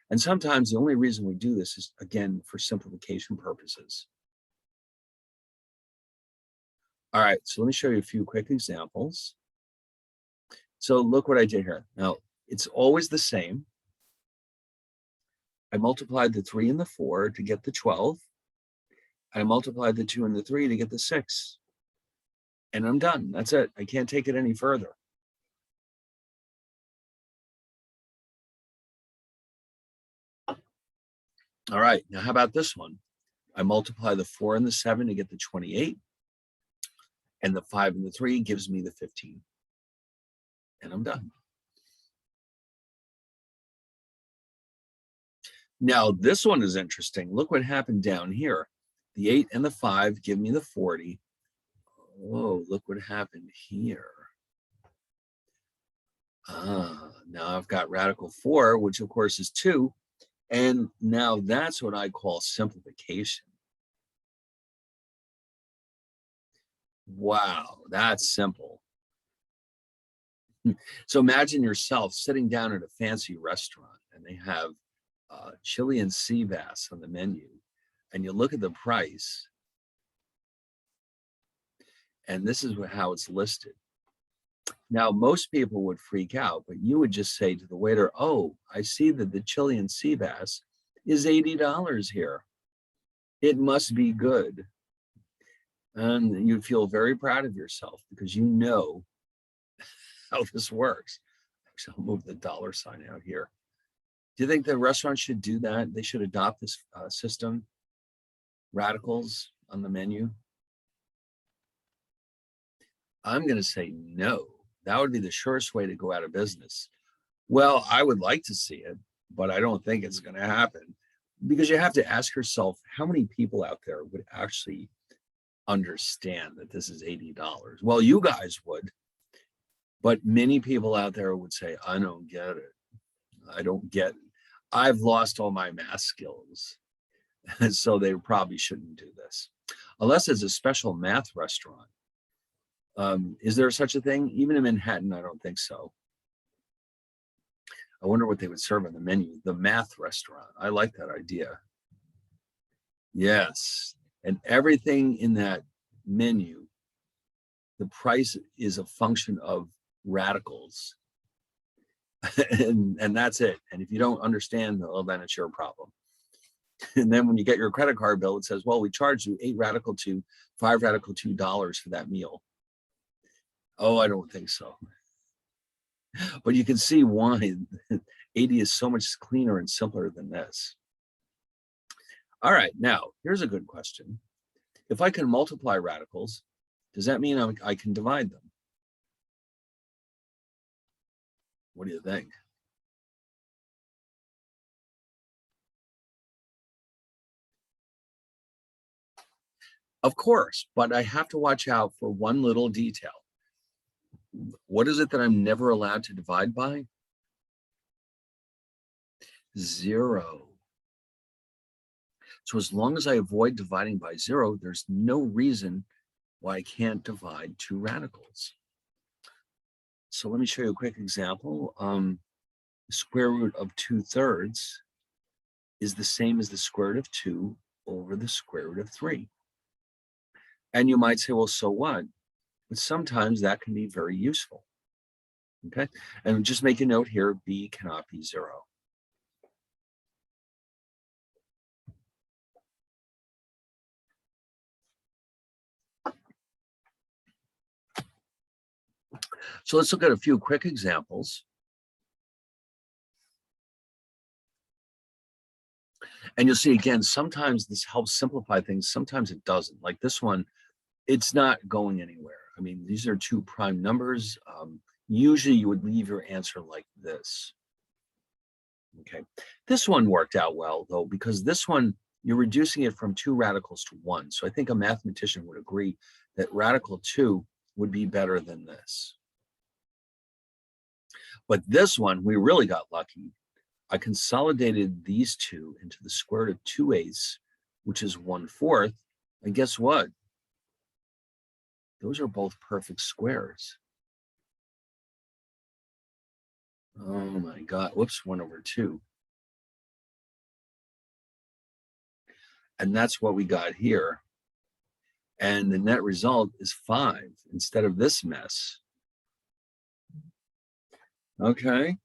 And sometimes the only reason we do this is, again, for simplification purposes. All right, so let me show you a few quick examples. So look what I did here. Now, it's always the same. I multiplied the 3 and the 4 to get the 12. I multiplied the 2 and the 3 to get the 6. And I'm done. That's it. I can't take it any further. All right, now how about this one? I multiply the 4 and the 7 to get the 28. And the 5 and the 3 gives me the 15. And I'm done. Now, this one is interesting. Look what happened down here. The 8 and the 5 give me the 40. Oh, look what happened here. Now I've got radical 4, which of course is 2. And now that's what I call simplification. Wow, that's simple. So imagine yourself sitting down at a fancy restaurant and they have Chilean sea bass on the menu, and you look at the price, and this is how it's listed. Now, most people would freak out, but you would just say to the waiter, "Oh, I see that the Chilean sea bass is $80 here. It must be good." And you'd feel very proud of yourself because you know how this works. Actually, I'll move the dollar sign out here. Do you think the restaurant should do that? They should adopt this system, radicals on the menu? I'm going to say no. That would be the surest way to go out of business. Well, I would like to see it, but I don't think it's going to happen because you have to ask yourself how many people out there would actually understand that this is $80. Well, you guys would, but many people out there would say, I don't get it. I don't get it. I've lost all my math skills. And so they probably shouldn't do this unless it's a special math restaurant. Is there such a thing? Even in Manhattan, I don't think so. I wonder what they would serve on the menu. The math restaurant. I like that idea. Yes. And everything in that menu, the price is a function of radicals. and that's it. And if you don't understand, well, then it's your problem. And then when you get your credit card bill, it says, well, we charged you 8 radical 2, 5 radical $2 for that meal. Oh, I don't think so. But you can see why 80 is so much cleaner and simpler than this. All right, now here's a good question. If I can multiply radicals, does that mean I can divide them? What do you think? Of course, but I have to watch out for one little detail. What is it that I'm never allowed to divide by? 0. So as long as I avoid dividing by 0, there's no reason why I can't divide two radicals. So let me show you a quick example. The square root of 2/3 is the same as the square root of 2 over the square root of 3. And you might say, well, so what? But sometimes that can be very useful. Okay, and just make a note here, b cannot be 0. So let's look at a few quick examples. And you'll see again, sometimes this helps simplify things, sometimes it doesn't. Like this one, it's not going anywhere. I mean, these are two prime numbers. Usually you would leave your answer like this. Okay, this one worked out well though, because this one, you're reducing it from 2 radicals to 1. So I think a mathematician would agree that radical 2 would be better than this. But this one, we really got lucky. I consolidated these two into the square root of 2/8, which is 1/4. And guess what? Those are both perfect squares. Oh my God, whoops, 1/2. And that's what we got here. And the net result is 5 instead of this mess. Okay.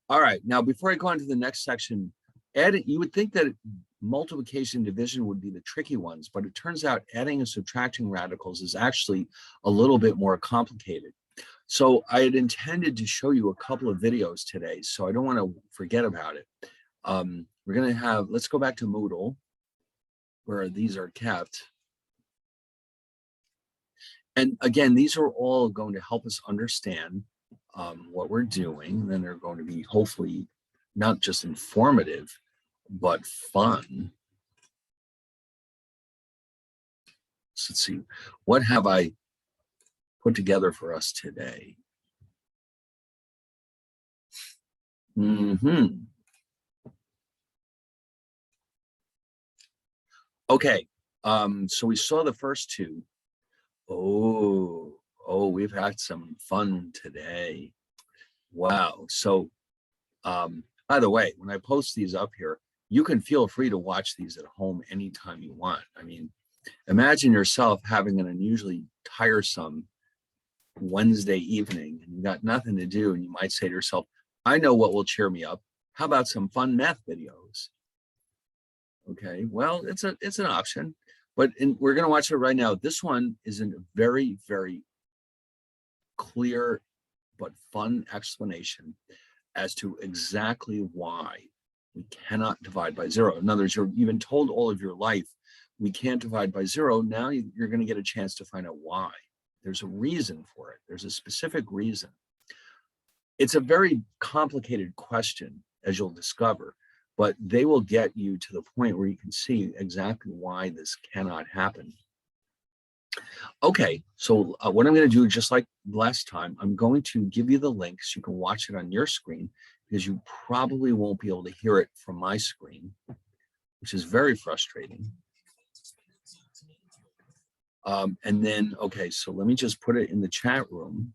All right, now before I go on to the next section, adding, you would think that multiplication and division would be the tricky ones, but it turns out adding and subtracting radicals is actually a little bit more complicated. So I had intended to show you a couple of videos today, so I don't want to forget about it. We're going to have, let's go back to Moodle, where these are kept. And again, these are all going to help us understand what we're doing. Then they're going to be hopefully not just informative, but fun. So let's see, what have I put together for us today? Okay, so we saw the first two. Oh, we've had some fun today. Wow. So by the way, when I post these up here, you can feel free to watch these at home anytime you want. I mean, imagine yourself having an unusually tiresome Wednesday evening and you got nothing to do, and you might say to yourself, I know what will cheer me up. How about some fun math videos? Okay, well, it's an option, but we're going to watch it right now. This one is a very, very clear but fun explanation as to exactly why we cannot divide by 0. In other words, you've been told all of your life we can't divide by 0. Now you're going to get a chance to find out why. There's a reason for it. There's a specific reason. It's a very complicated question, as you'll discover, but they will get you to the point where you can see exactly why this cannot happen. Okay, so what I'm going to do, just like last time, I'm going to give you the link so you can watch it on your screen, because you probably won't be able to hear it from my screen, which is very frustrating. And then, okay, so let me just put it in the chat room.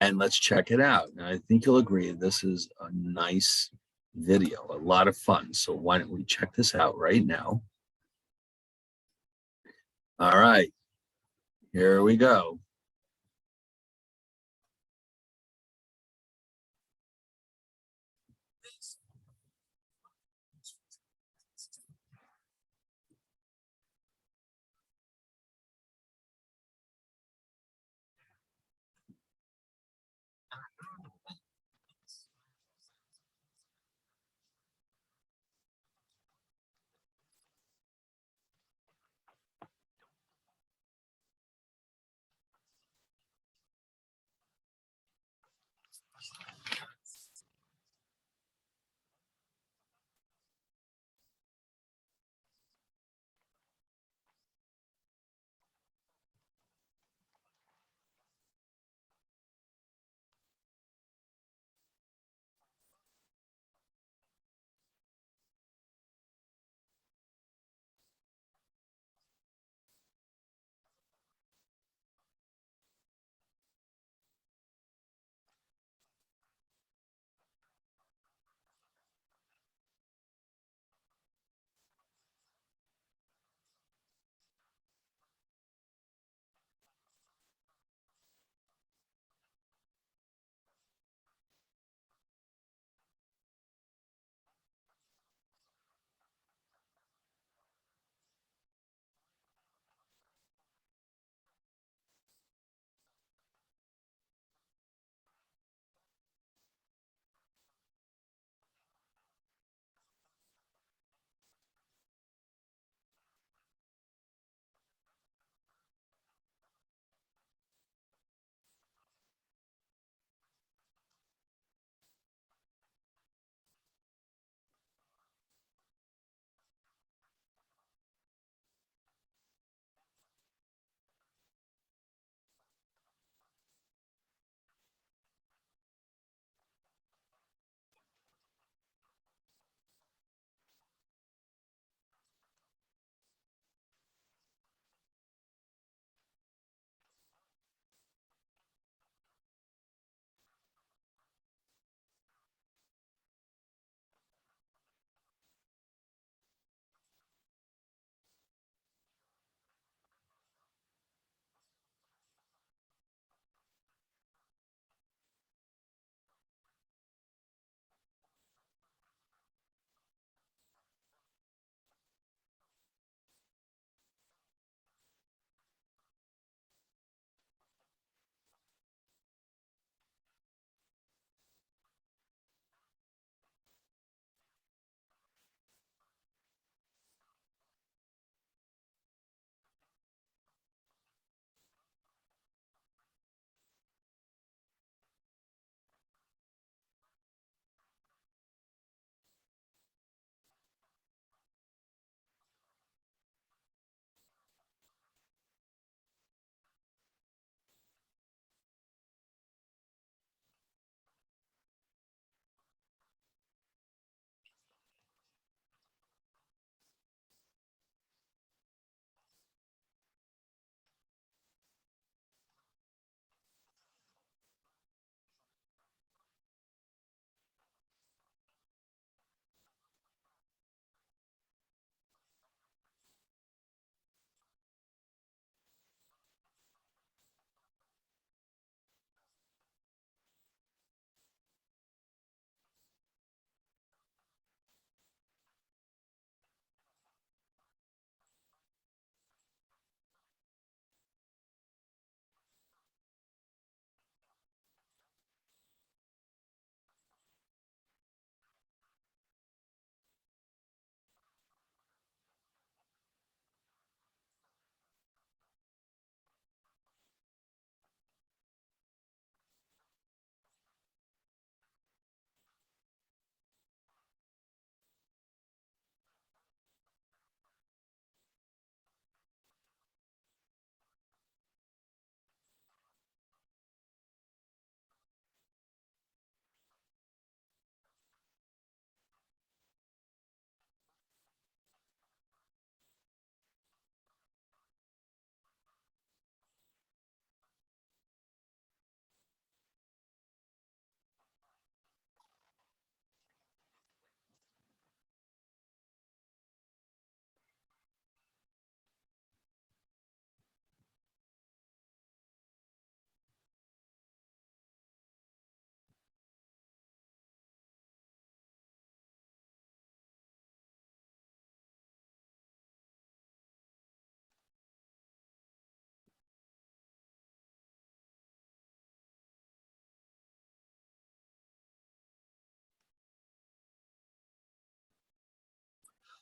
And let's check it out. And I think you'll agree this is a nice video, a lot of fun. So why don't we check this out right now? All right, here we go.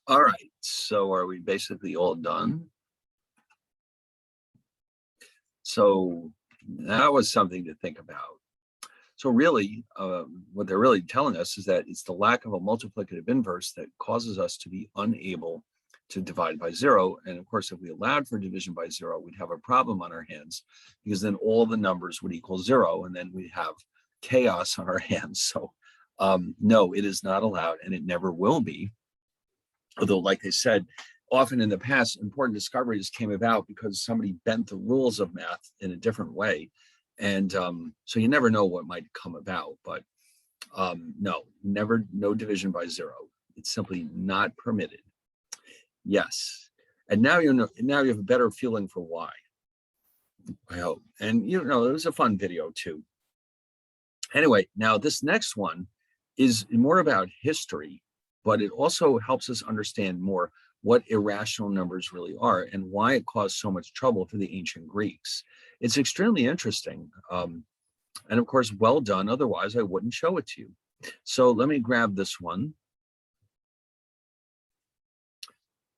All right, so are we basically all done? So that was something to think about. So really, what they're really telling us is that it's the lack of a multiplicative inverse that causes us to be unable to divide by zero. And of course, if we allowed for division by zero, we'd have a problem on our hands because then all the numbers would equal zero, and then we'd have chaos on our hands. So no, it is not allowed, and it never will be. Although, like they said, often in the past, important discoveries came about because somebody bent the rules of math in a different way. And so you never know what might come about. But no, never, no division by zero. It's simply not permitted. Yes. And now you know, now you have a better feeling for why. I hope. And it was a fun video too. Anyway, now this next one is more about history, but it also helps us understand more what irrational numbers really are and why it caused so much trouble for the ancient Greeks. It's extremely interesting. And of course, well done. Otherwise, I wouldn't show it to you. So let me grab this one.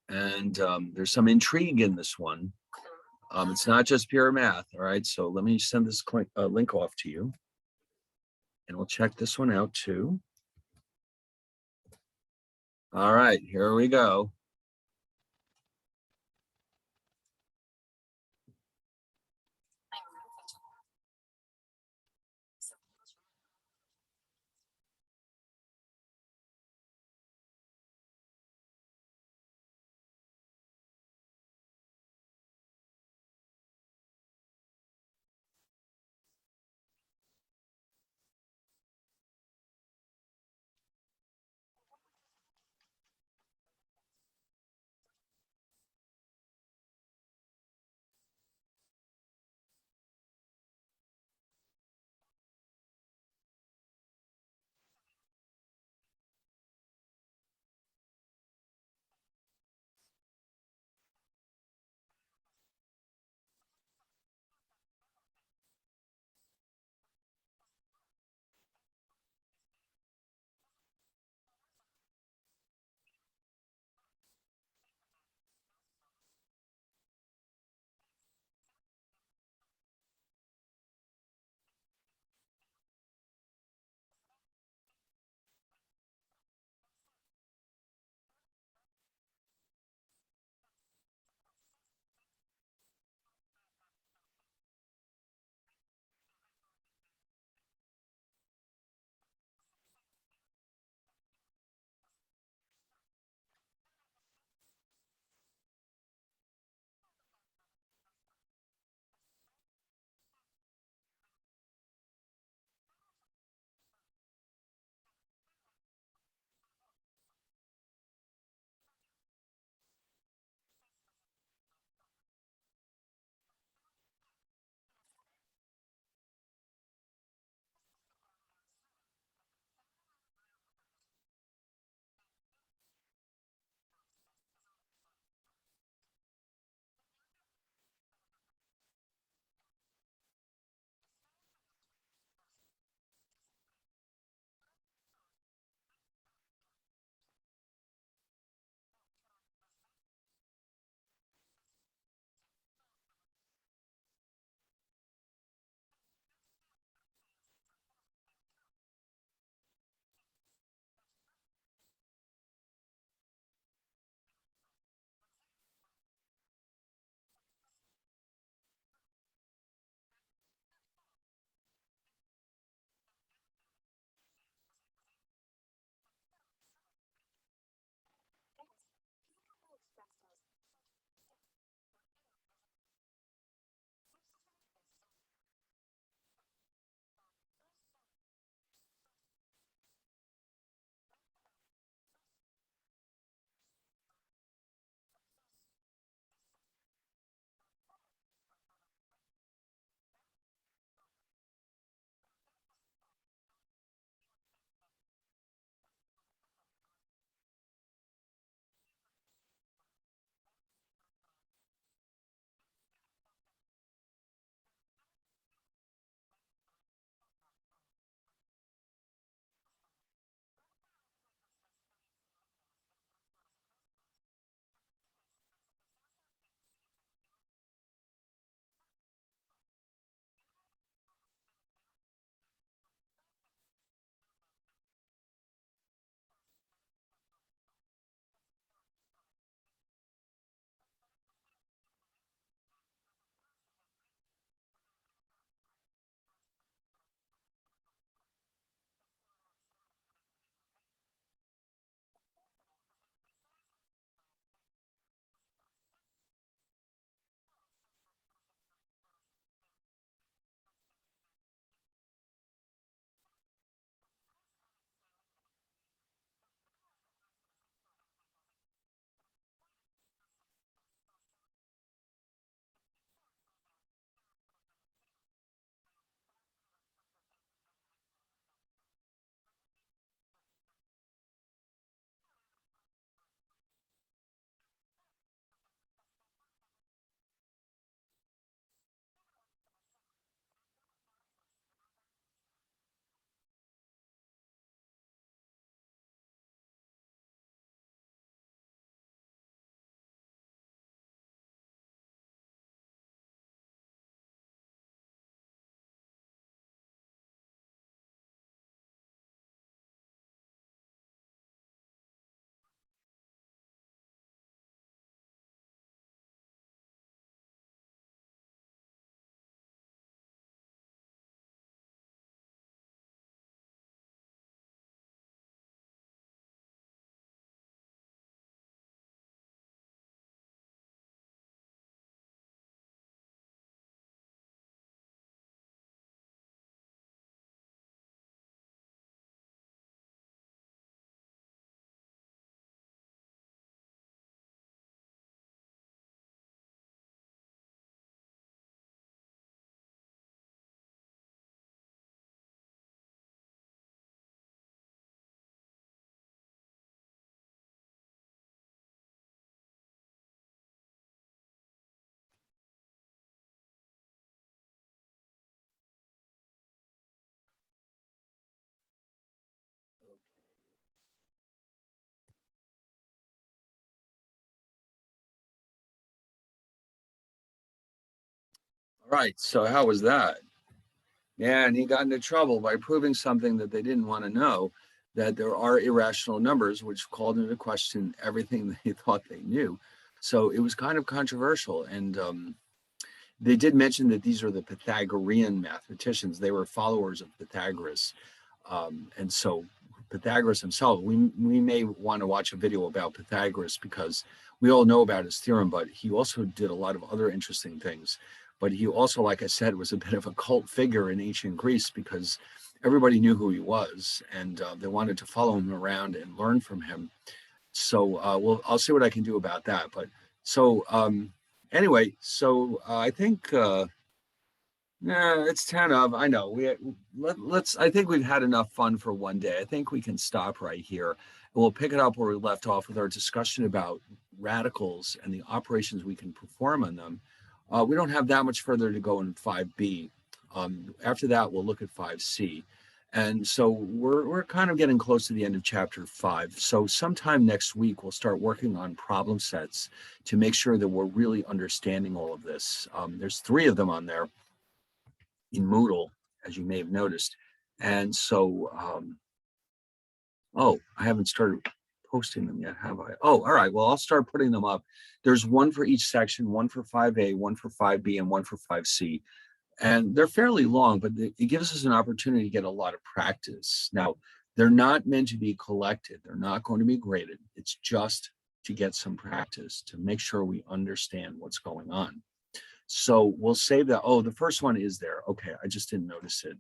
And there's some intrigue in this one. It's not just pure math. All right. So let me send this link off to you. And we'll check this one out too. All right, here we go. All right, so how was that? Yeah, and he got into trouble by proving something that they didn't want to know, that there are irrational numbers, which called into question everything they thought they knew. So it was kind of controversial. And they did mention that these are the Pythagorean mathematicians. They were followers of Pythagoras. And so Pythagoras himself, we may want to watch a video about Pythagoras because we all know about his theorem, but he also did a lot of other interesting things. But he also, like I said, was a bit of a cult figure in ancient Greece because everybody knew who he was and they wanted to follow him around and learn from him. So I'll see what I can do about that. But so anyway, so I think it's 10 of. I know let's. I think we've had enough fun for one day. I think we can stop right here, and we'll pick it up where we left off with our discussion about radicals and the operations we can perform on them. We don't have that much further to go in 5B. After that, we'll look at 5C. And so we're kind of getting close to the end of chapter 5. So sometime next week, we'll start working on problem sets to make sure that we're really understanding all of this. There's 3 of them on there in Moodle, as you may have noticed. And so, oh, I haven't started posting them yet, have I? Oh, all right. Well, I'll start putting them up. There's one for each section, one for 5A, one for 5B, and one for 5C. And they're fairly long, but it gives us an opportunity to get a lot of practice. Now, they're not meant to be collected. They're not going to be graded. It's just to get some practice, to make sure we understand what's going on. So we'll save that. Oh, the first one is there. Okay, I just didn't notice it.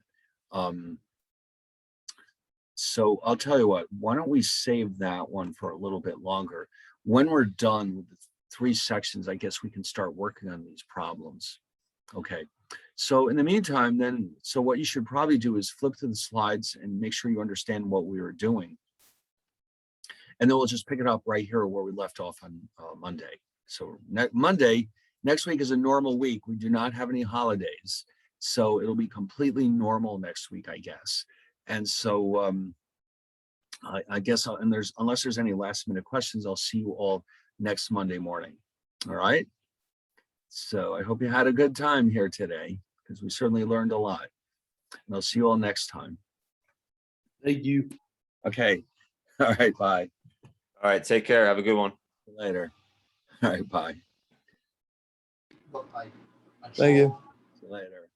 So I'll tell you what, why don't we save that one for a little bit longer? When we're done with the 3 sections, I guess we can start working on these problems. Okay, so in the meantime, then, so what you should probably do is flip to the slides and make sure you understand what we were doing. And then we'll just pick it up right here where we left off on Monday. So next week is a normal week. We do not have any holidays. So it'll be completely normal next week, I guess. And so I guess, unless there's any last minute questions, I'll see you all next Monday morning. All right. So I hope you had a good time here today because we certainly learned a lot. And I'll see you all next time. Thank you. Okay. All right. Bye. All right. Take care. Have a good one. See you later. All right. Bye. Thank you. See you later.